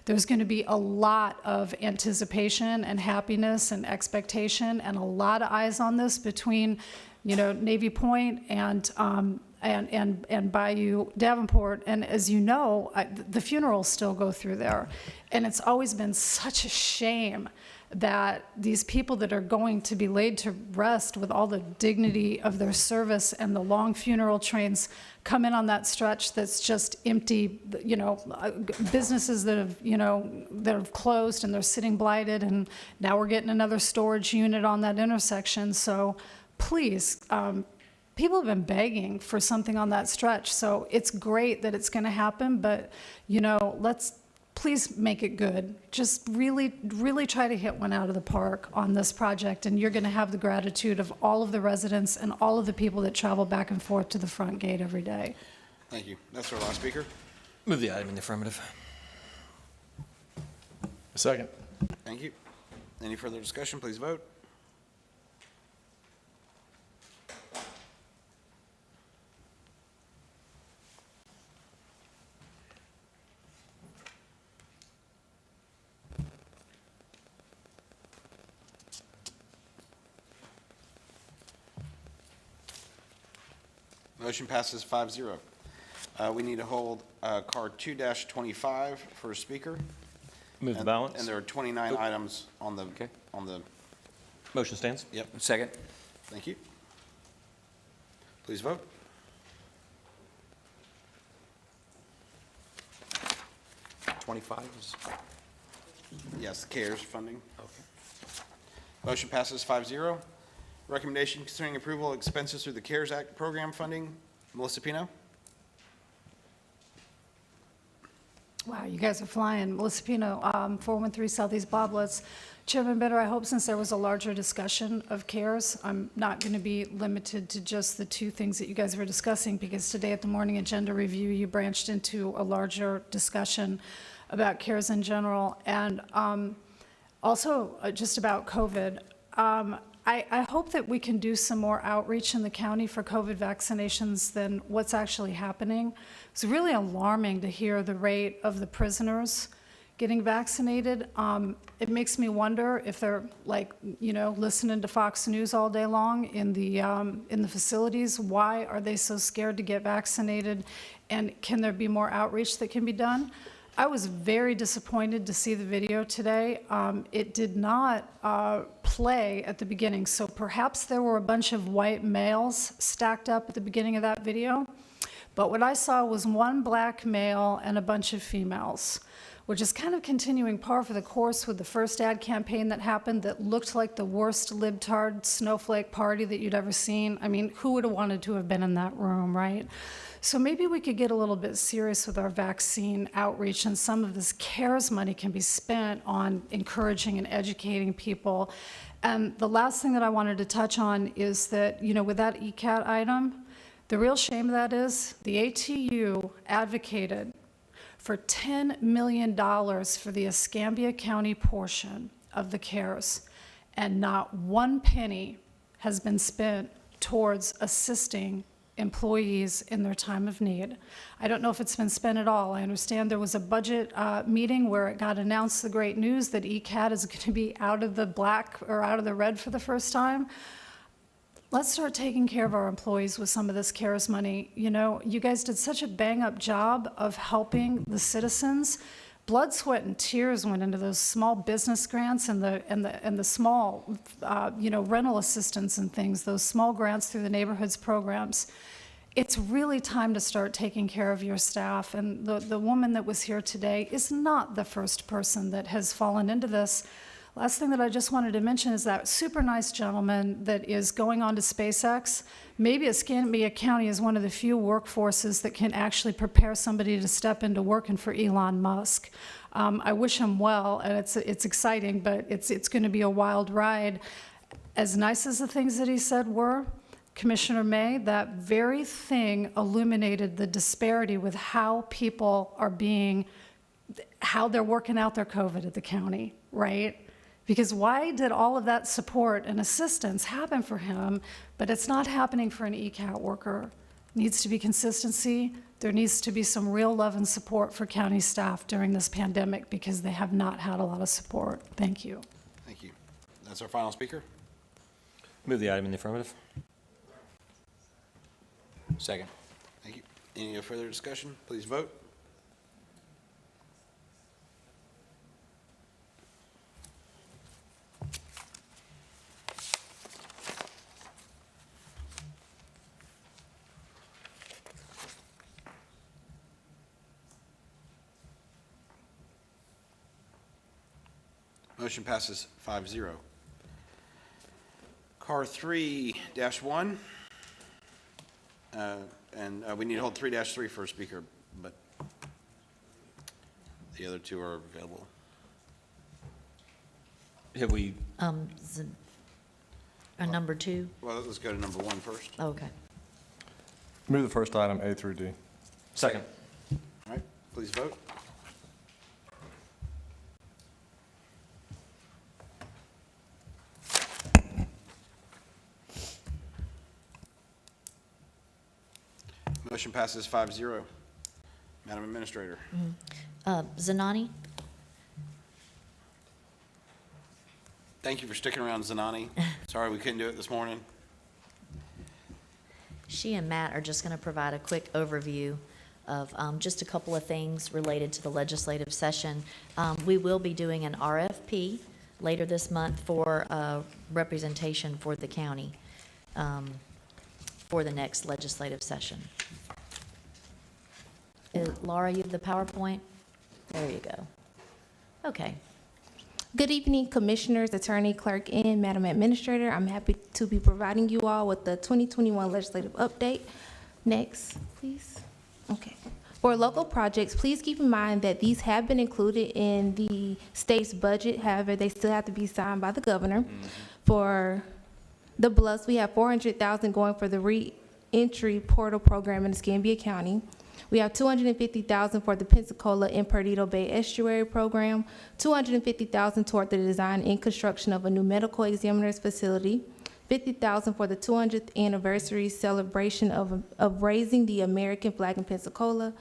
There's going to be a lot of anticipation and happiness and expectation and a lot of eyes on this between, you know, Navy Point and Bayou Davenport. And as you know, the funerals still go through there. And it's always been such a shame that these people that are going to be laid to rest with all the dignity of their service and the long funeral trains come in on that stretch that's just empty, you know, businesses that have, you know, that have closed and they're sitting blighted, and now we're getting another storage unit on that intersection. So please, people have been begging for something on that stretch. So it's great that it's going to happen, but, you know, please make it good. Just really, really try to hit one out of the park on this project, and you're going to have the gratitude of all of the residents and all of the people that travel back and forth to the front gate every day. Thank you. That's our last speaker. Move the item in the affirmative. Second. Thank you. Any further discussion, please vote. Motion passes 5-0. We need to hold card 2-25 for a speaker. Move the balance. And there are 29 items on the, Motion stands. Yep. Second. Thank you. Please vote. Yes, CARES funding. Okay. Motion passes 5-0. Recommendation concerning approval of expenses through the CARES Act program funding. Melissa Pino? Wow, you guys are flying. Melissa Pino, 413 Southeast Boblets. Chairman Bender, I hope since there was a larger discussion of CARES, I'm not going to be limited to just the 2 things that you guys were discussing, because today at the morning agenda review, you branched into a larger discussion about CARES in general, and also just about COVID. I hope that we can do some more outreach in the county for COVID vaccinations than what's actually happening. It's really alarming to hear the rate of the prisoners getting vaccinated. It makes me wonder if they're, like, you know, listening to Fox News all day long in the facilities. Why are they so scared to get vaccinated? And can there be more outreach that can be done? I was very disappointed to see the video today. It did not play at the beginning, so perhaps there were a bunch of white males stacked up at the beginning of that video. But what I saw was one black male and a bunch of females, which is kind of continuing par for the course with the first ad campaign that happened that looked like the worst libtard snowflake party that you'd ever seen. I mean, who would have wanted to have been in that room, right? So maybe we could get a little bit serious with our vaccine outreach, and some of this CARES money can be spent on encouraging and educating people. And the last thing that I wanted to touch on is that, you know, with that ECAT item, the real shame of that is the ATU advocated for $10 million for the Escambia County portion of the CARES, and not one penny has been spent towards assisting employees in their time of need. I don't know if it's been spent at all. I understand there was a budget meeting where it got announced the great news that ECAT is going to be out of the black or out of the red for the first time. Let's start taking care of our employees with some of this CARES money. You know, you guys did such a bang-up job of helping the citizens. Blood, sweat, and tears went into those small business grants and the small, rental assistance and things, those small grants through the neighborhoods programs. It's really time to start taking care of your staff. And the woman that was here today is not the first person that has fallen into this. Last thing that I just wanted to mention is that super nice gentleman that is going on to SpaceX. Maybe Escambia County is one of the few workforces that can actually prepare somebody to step into working for Elon Musk. I wish him well, and it's exciting, but it's going to be a wild ride. As nice as the things that he said were, Commissioner May, that very thing illuminated the disparity with how people are how they're working out their COVID at the county, right? Because why did all of that support and assistance happen for him, but it's not happening for an ECAT worker? Needs to be consistency. There needs to be some real love and support for county staff during this pandemic because they have not had a lot of support. Thank you. Thank you. That's our final speaker. Move the item in the affirmative. Second. Thank you. Any further discussion? Please vote. Motion passes 5-0. Car 3-1, and we need to hold 3-3 for a speaker, but the other two are available. Have we, Number 2? Well, let's go to number 1 first. Okay. Move the first item, A through D. second. All right, please vote. Motion passes 5-0. Madam Administrator. Zanani? Thank you for sticking around, Zanani. Sorry we couldn't do it this morning. She and Matt are just going to provide a quick overview of just a couple of things related to the legislative session. We will be doing an RFP later this month for representation for the county for the next legislative session. Laura, you have the PowerPoint? There you go. Okay. Good evening, Commissioners, Attorney, Clerk, and Madam Administrator. I'm happy to be providing you all with the 2021 legislative update. Next, please. Okay. For local projects, please keep in mind that these have been included in the state's budget. However, they still have to be signed by the governor. For the Bluffs, we have $400,000 going for the re-entry portal program in Escambia County. We have $250,000 for the Pensacola and Perdido Bay Estuary Program, $250,000 toward the design and construction of a new medical examiner's facility, $50,000 for the 200th anniversary celebration of raising the American flag in Pensacola,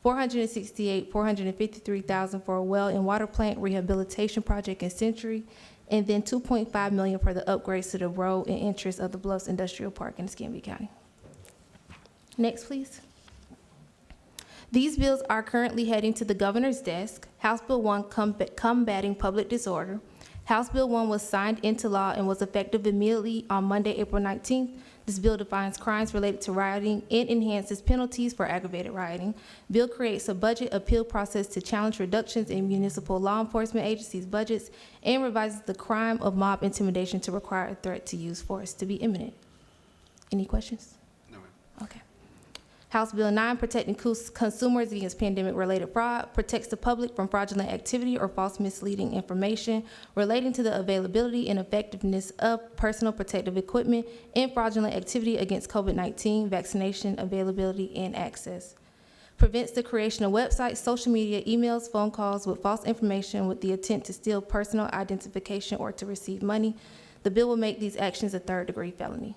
$453,000 for a well and water plant rehabilitation project in Century, and then $2.5 million for the upgrades to the road and entrance of the Bluffs Industrial Park in Escambia County. Next, please. These bills are currently heading to the governor's desk. House Bill 1, combating public disorder. House Bill 1 was signed into law and was effective immediately on Monday, April 19th. This bill defines crimes related to rioting and enhances penalties for aggravated rioting. Bill creates a budget appeal process to challenge reductions in municipal law enforcement agencies' budgets and revises the crime of mob intimidation to require a threat to use force to be imminent. Any questions? No, ma'am. Okay. House Bill 9, protecting consumers against pandemic-related fraud, protects the public from fraudulent activity or false misleading information relating to the availability and effectiveness of personal protective equipment and fraudulent activity against COVID-19, vaccination availability and access. Prevents the creation of websites, social media, emails, phone calls with false information with the intent to steal personal identification or to receive money. The bill will make these actions a third-degree felony.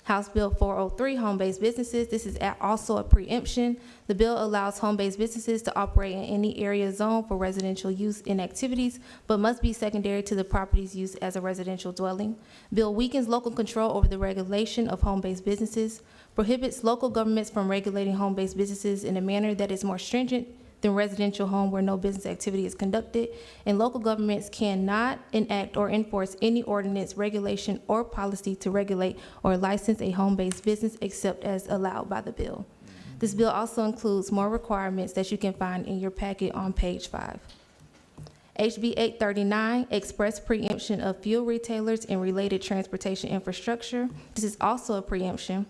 House Bill 403, home-based businesses. This is also a preemption. The bill allows home-based businesses to operate in any area zoned for residential use and activities, but must be secondary to the property's use as a residential dwelling. Bill weakens local control over the regulation of home-based businesses, prohibits local governments from regulating home-based businesses in a manner that is more stringent than residential home where no business activity is conducted, and local governments cannot enact or enforce any ordinance, regulation, or policy to regulate or license a home-based business except as allowed by the bill. This bill also includes more requirements that you can find in your packet on page 5. HB 839, express preemption of fuel retailers and related transportation infrastructure. This is also a preemption.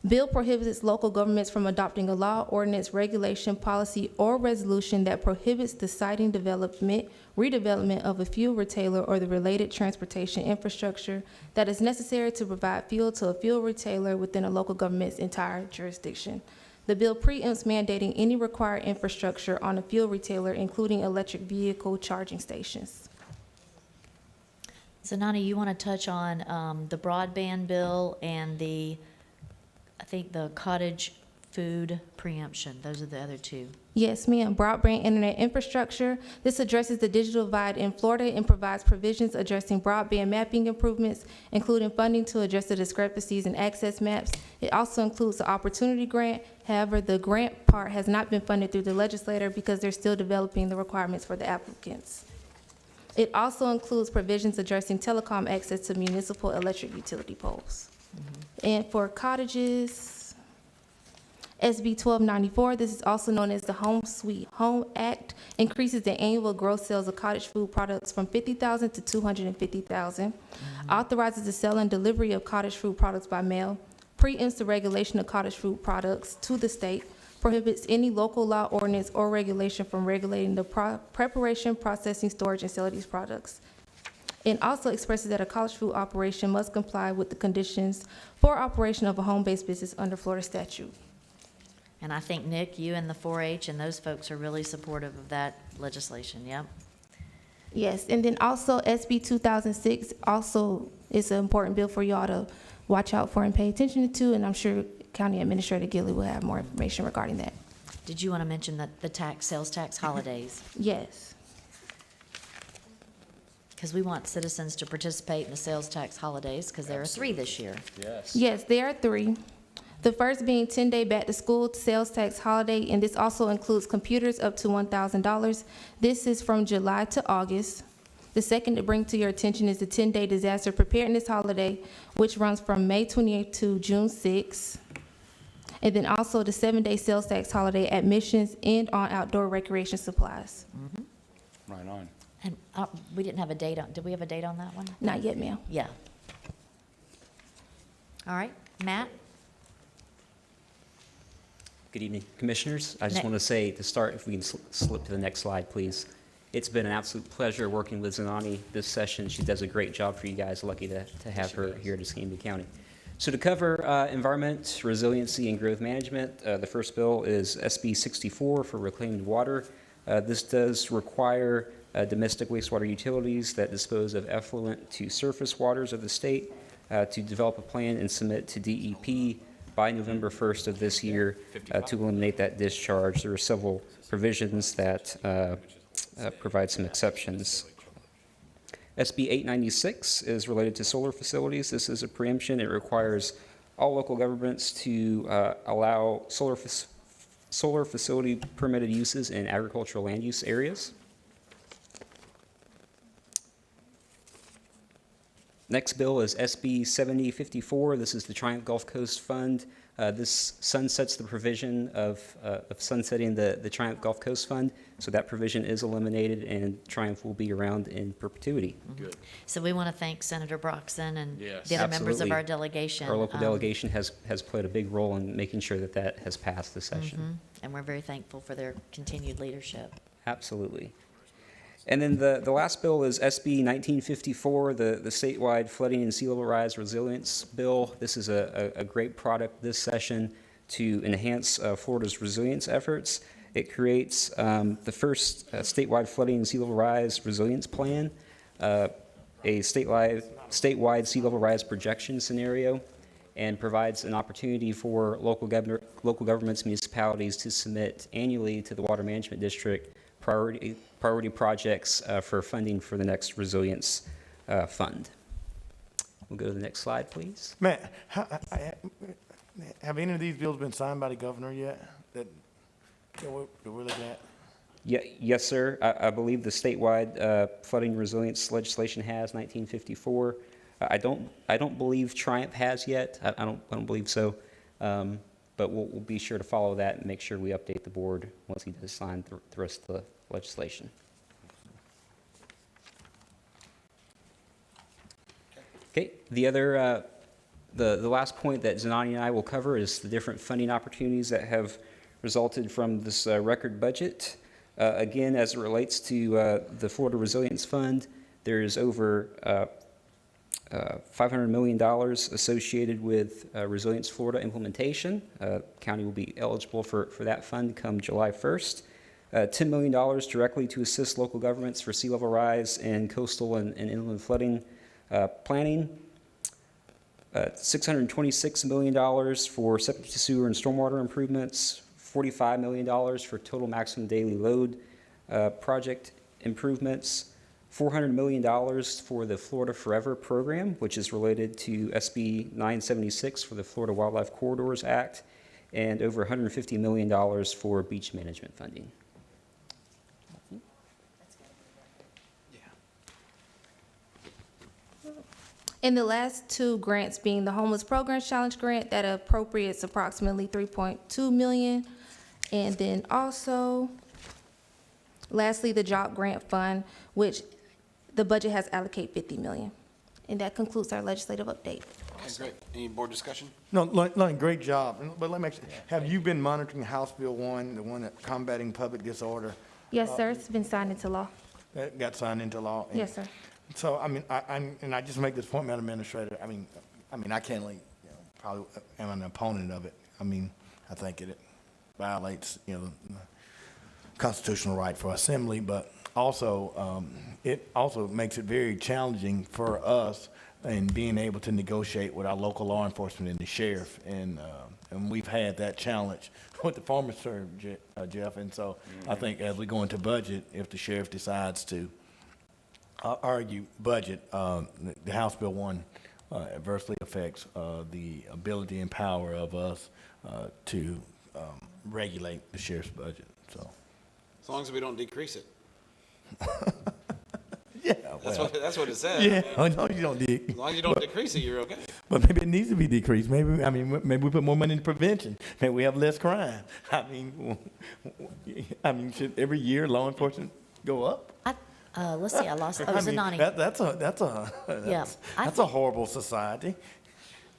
Bill prohibits local governments from adopting a law, ordinance, regulation, policy, or resolution that prohibits the siting, development, redevelopment of a fuel retailer or the related transportation infrastructure that is necessary to provide fuel to a fuel retailer within a local government's entire jurisdiction. The bill preempts mandating any required infrastructure on a fuel retailer, including electric vehicle charging stations. Zanani, you want to touch on the broadband bill and I think the cottage food preemption. Those are the other two. Yes, ma'am. Broadband internet infrastructure. This addresses the digital divide in Florida and provides provisions addressing broadband mapping improvements, including funding to address the discrepancies in access maps. It also includes the opportunity grant. However, the grant part has not been funded through the legislator because they're still developing the requirements for the applicants. It also includes provisions addressing telecom access to municipal electric utility poles. And for cottages, SB 1294, this is also known as the Home Sweet Home Act, increases the annual gross sales of cottage food products from 50,000 to 250,000, authorizes the sale and delivery of cottage food products by mail, preempts the regulation of cottage food products to the state, prohibits any local law, ordinance, or regulation from regulating the preparation, processing, storage, and sale of these products. And also expresses that a cottage food operation must comply with the conditions for operation of a home-based business under Florida statute. And I think, Nick, you and the 4-H and those folks are really supportive of that legislation, yep. Yes, and then also SB 2006 also is an important bill for y'all to watch out for and pay attention to, and I'm sure County Administrator Gilly will have more information regarding that. Did you want to mention that the sales tax holidays? Yes. Because we want citizens to participate in the sales tax holidays, because there are 3 this year. Yes. Yes, there are 3. The first being 10-day back-to-school sales tax holiday, and this also includes computers up to $1,000. This is from July to August. The second to bring to your attention is the 10-day disaster preparedness holiday, which runs from May 28th to June 6th. And then also the 7-day sales tax holiday at Missions and on outdoor recreation supplies. Right on. And we didn't have a date on, did we have a date on that one? Not yet, ma'am. Yeah. All right, Matt? Good evening, Commissioners. I just Ne- want to say to start, if we can slip to the next slide, please. It's been an absolute pleasure working with Zanani this session. She does a great job for you guys. Lucky to have her here at Escambia County. So to cover environment, resiliency, and growth management, the first bill is SB 64 for reclaimed water. This does require domestic wastewater utilities that dispose of effluent to surface waters of the state to develop a plan and submit to DEP by November 1st of this year to eliminate that discharge. There are several provisions that provide some exceptions. SB 896 is related to solar facilities. This is a preemption. It requires all local governments to allow solar facility permitted uses in agricultural land use areas. Next bill is SB 7054. This is the Triumph Gulf Coast Fund. This sunsets the provision of sunsetting the Triumph Gulf Coast Fund, so that provision is eliminated and Triumph will be around in perpetuity. Good. So we want to thank Senator Broxson and Yes. the other members of Absolutely. our delegation. Our local delegation has played a big role in making sure that that has passed this session. And we're very thankful for their continued leadership. Absolutely. And then the last bill is SB 1954, the statewide flooding and sea level rise resilience bill. This is a great product this session to enhance Florida's resilience efforts. It creates the first statewide flooding and sea level rise resilience plan, a statewide sea level rise projection scenario, and provides an opportunity for local governments, municipalities to submit annually to the Water Management District priority projects for funding for the next resilience fund. We'll go to the next slide, please. Matt, have any of these bills been signed by the governor yet that we're looking at? Yeah, yes, sir. I believe the statewide flooding resilience legislation has 1954. I don't believe Triumph has yet. I don't believe so. But we'll be sure to follow that and make sure we update the board once he does sign the rest of the legislation. Okay. The other, the last point that Zanani and I will cover is the different funding opportunities that have resulted from this record budget. Again, as it relates to the Florida Resilience Fund, there is over $500 million associated with Resilience Florida implementation. County will be eligible for that fund come July 1st. $10 million directly to assist local governments for sea level rise and coastal and inland flooding planning. $626 million for septic sewer and stormwater improvements. $45 million for total maximum daily load project improvements. $400 million for the Florida Forever program, which is related to SB 976 for the Florida Wildlife Corridors Act, and over $150 million for beach management funding. And the last two grants being the Homeless Programs Challenge Grant that appropriates approximately $3.2 million. And then also, lastly, the Job Grant Fund, which the budget has allocated $50 million. And that concludes our legislative update. Okay, great. Any board discussion? No, Lon, great job. But let me ask you, have you been monitoring House Bill 1, the one that combating public disorder? Yes, sir, it's been signed into law. That got signed into law? Yes, sir. So, I mean, I just make this point, Madam Administrator, I mean, I can't, probably am an opponent of it. I mean, I think it violates, the constitutional right for assembly, but also, it also makes it very challenging for us in being able to negotiate with our local law enforcement and the sheriff, and we've had that challenge with the former sheriff, Jeff, and so I think as we go into budget, if the sheriff decides to argue budget, the House Bill 1 adversely affects the ability and power of us to regulate the sheriff's budget, so. As long as we don't decrease it. Yeah, That's what it says. Yeah, I mean, no, you don't as long as you don't decrease it, you're okay. But maybe it needs to be decreased. Maybe we put more money in prevention. Maybe we have less crime. I mean, should every year law enforcement go up? Let's see, I lost, oh, I mean, Zanani. that's a horrible society.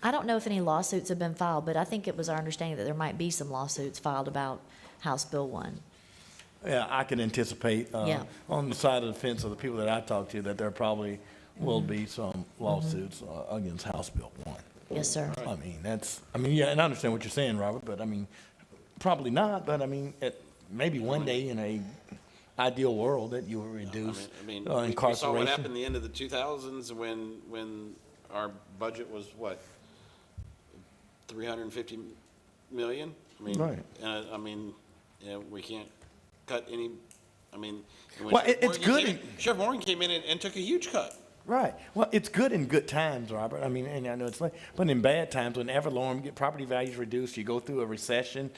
I don't know if any lawsuits have been filed, but I think it was our understanding that there might be some lawsuits filed about House Bill 1. Yeah, I can anticipate Yeah. on the side of the fence of the people that I talk to that there probably will be some lawsuits against House Bill 1. Yes, sir. I mean, yeah, and I understand what you're saying, Robert, but I mean, probably not, but I mean, maybe one day in a ideal world that you will reduce We incarceration. saw what happened in the end of the 2000s when our budget was, what, 350 million? I mean, Right. we can't cut any, I mean. when Well, Sheriff it's Morgan good. Sheriff Morgan came in and took a huge cut. Right. Well, it's good in good times, Robert. I mean, and I know it's like, but in bad times, whenever property values reduce, you go through a recession,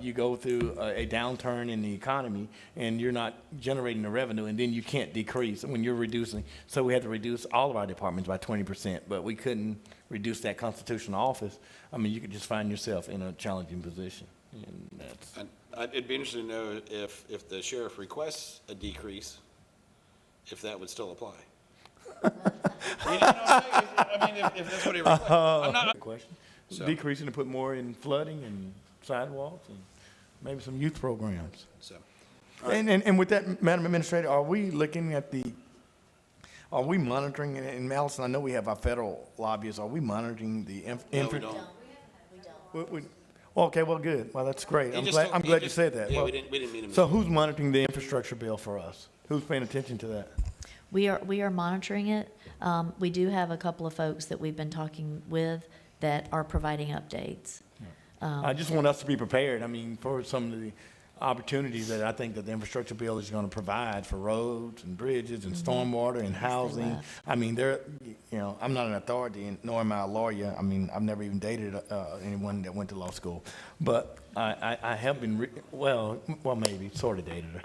you go through a downturn in the economy, and you're not generating the revenue, and then you can't decrease when you're reducing. So we had to reduce all of our departments by 20%, but we couldn't reduce that constitutional office. I mean, you could just find yourself in a challenging position, and that's. It'd be interesting to know if the sheriff requests a decrease, if that would still apply. I mean, if that's what he requests. I'm not. Good question. Decreasing to put more in flooding and sidewalks and maybe some youth programs. So, and with that, Madam Administrator, are we looking at are we monitoring, in Allison, I know we have our federal lobbyists, are we monitoring the No, we don't. Okay, well, good. Well, that's great. He I'm just glad, told- I'm he glad you just- said that. yeah, Well, we didn't meet him. So who's monitoring the infrastructure bill for us? Who's paying attention to that? We are monitoring it. We do have a couple of folks that we've been talking with that are providing updates. I just want us to be prepared, I mean, for some of the opportunities that I think that the infrastructure bill is going to provide for roads and bridges and stormwater and housing. I mean, I'm not an authority, nor am I a lawyer. I mean, I've never even dated anyone that went to law school. But I have been, well, maybe, sort of dated her.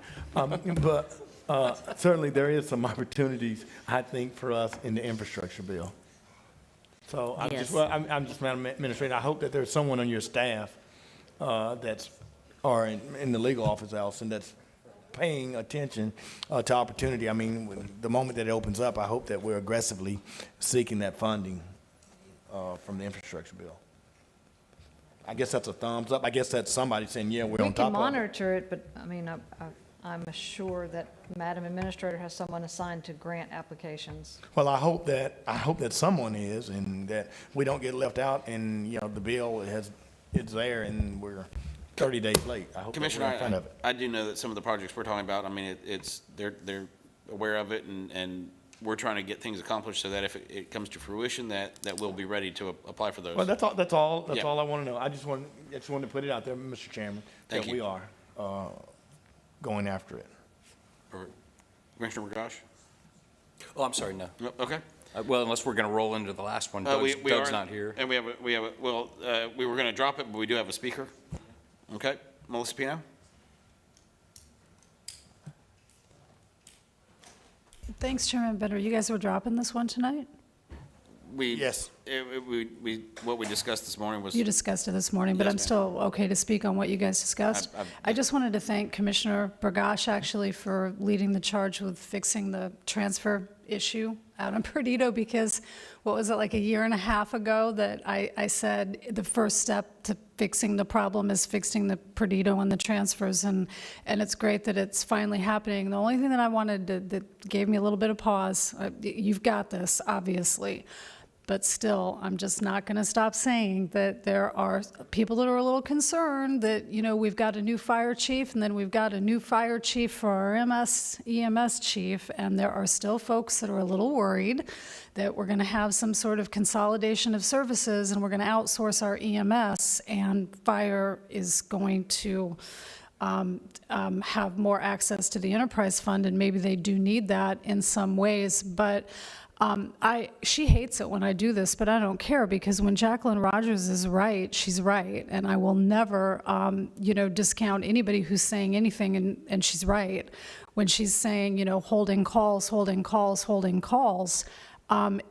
But certainly there is some opportunities, I think, for us in the infrastructure bill. So I'm Yes. I'm just, Madam Administrator, I hope that there's someone on your staff or in the legal office, Allison, that's paying attention to opportunity. I mean, the moment that it opens up, I hope that we're aggressively seeking that funding from the infrastructure bill. I guess that's a thumbs up. I guess that's somebody saying, yeah, we're We on top can of it. monitor it, but, I mean, I'm sure that Madam Administrator has someone assigned to grant applications. Well, I hope that someone is, and that we don't get left out, and, you know, the bill it's there, and we're 30 days late. I hope that we're Commissioner, in front of it. I do know that some of the projects we're talking about, I mean, they're aware of it, and we're trying to get things accomplished so that if it comes to fruition, that we'll be ready to apply for those. Well, that's all Yeah. I want to know. I just wanted to put it out there, Mr. Chairman, Thank that you. we are going after it. Commissioner Ragash? Oh, I'm sorry, no. No, okay. Well, unless we're going to roll into the last one. We Doug's are- not here. And we were going to drop it, but we do have a speaker. Okay, Melissa Pino? Thanks, Chairman Bender. You guys were dropping this one tonight? Yes. What we discussed this morning was. You discussed it this morning, but Yes, I'm ma'am. still okay to speak on what you guys discussed. I just wanted to thank Commissioner Burgash, actually, for leading the charge with fixing the transfer issue out in Perdido, because, what was it, like a year and a half ago, that I said the first step to fixing the problem is fixing the Perdido and the transfers, and it's great that it's finally happening. The only thing that I wanted that gave me a little bit of pause, you've got this, obviously, but still, I'm just not going to stop saying that there are people that are a little concerned that, you know, we've got a new fire chief, and then we've got a new fire chief for our EMS chief, and there are still folks that are a little worried that we're going to have some sort of consolidation of services, and we're going to outsource our EMS, and fire is going to have more access to the enterprise fund, and maybe they do need that in some ways, but she hates it when I do this, but I don't care, because when Jacqueline Rogers is right, she's right, and I will never, discount anybody who's saying anything, and she's right. When she's saying, holding calls,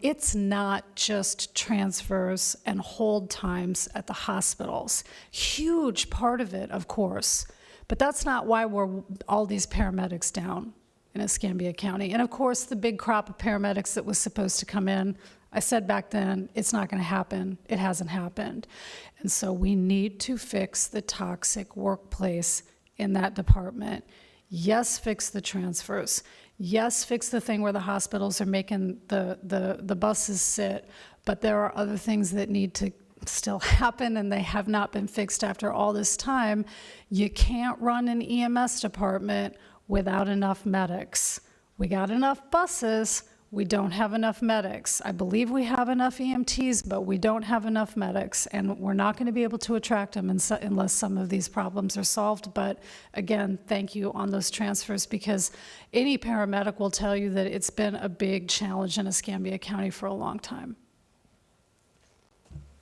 it's not just transfers and hold times at the hospitals. Huge part of it, of course, but that's not why we're all these paramedics down in Escambia County. And of course, the big crop of paramedics that was supposed to come in, I said back then, it's not going to happen. It hasn't happened. And so we need to fix the toxic workplace in that department. Yes, fix the transfers. Yes, fix the thing where the hospitals are making the buses sit, but there are other things that need to still happen, and they have not been fixed after all this time. You can't run an EMS department without enough medics. We got enough buses, we don't have enough medics. I believe we have enough EMTs, but we don't have enough medics, and we're not going to be able to attract them unless some of these problems are solved. But again, thank you on those transfers, because any paramedic will tell you that it's been a big challenge in Escambia County for a long time.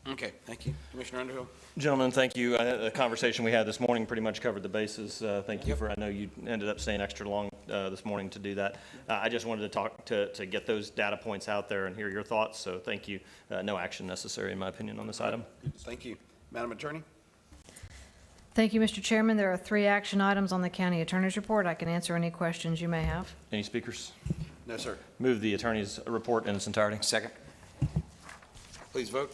Okay, thank you. Commissioner Underhill? Gentlemen, thank you. The conversation we had this morning pretty much covered the bases. Thank you I know you ended up staying extra long this morning to do that. I just wanted to talk to get those data points out there and hear your thoughts, so thank you. No action necessary, in my opinion, on this item. Thank you. Madam Attorney? Thank you, Mr. Chairman. There are 3 action items on the county attorney's report. I can answer any questions you may have. Any speakers? No, sir. Move the attorney's report in its entirety. Second. Please vote.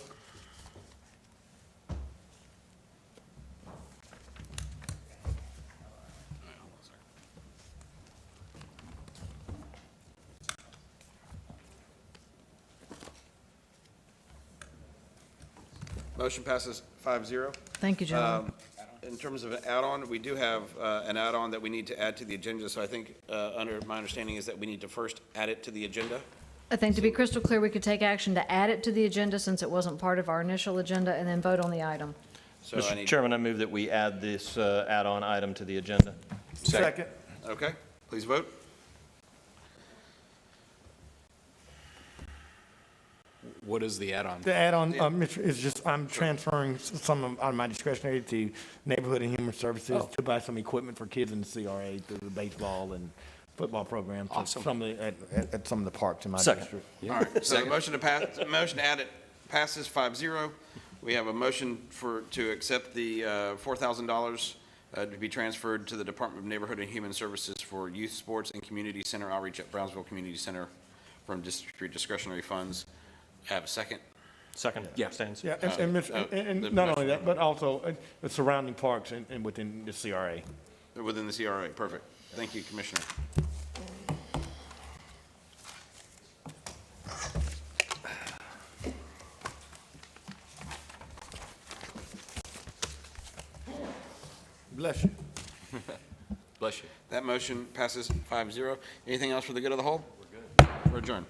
Motion passes 5-0. Thank you, gentlemen. In terms of an add-on, we do have an add-on that we need to add to the agenda, so I think, under my understanding, is that we need to first add it to the agenda. I think to be crystal clear, we could take action to add it to the agenda since it wasn't part of our initial agenda, and then vote on the item. So I Mr. need- Chairman, I move that we add this add-on item to the agenda. Second. Okay, please vote. What is the add-on? The add-on, is just, I'm transferring some of my discretionary to Neighborhood and Human Services to buy some equipment for kids in the CRA through the baseball and football programs. at Awesome. Some of the, at some of the parks in my Second. district. All right, so the motion to pass, motion to add it passes 5-0. We have a motion to accept the $4,000 to be transferred to the Department of Neighborhood and Human Services for youth sports and community center outreach at Brownsville Community Center from district discretionary funds. Have a second? Second. Yeah. Stands. Yeah, and the not only motion- that, but also the surrounding parks and within the CRA. Within the CRA, perfect. Thank you, Commissioner. Bless you. Bless you. That motion passes 5-0. Anything else for the good of the whole? We're good. We're adjourned.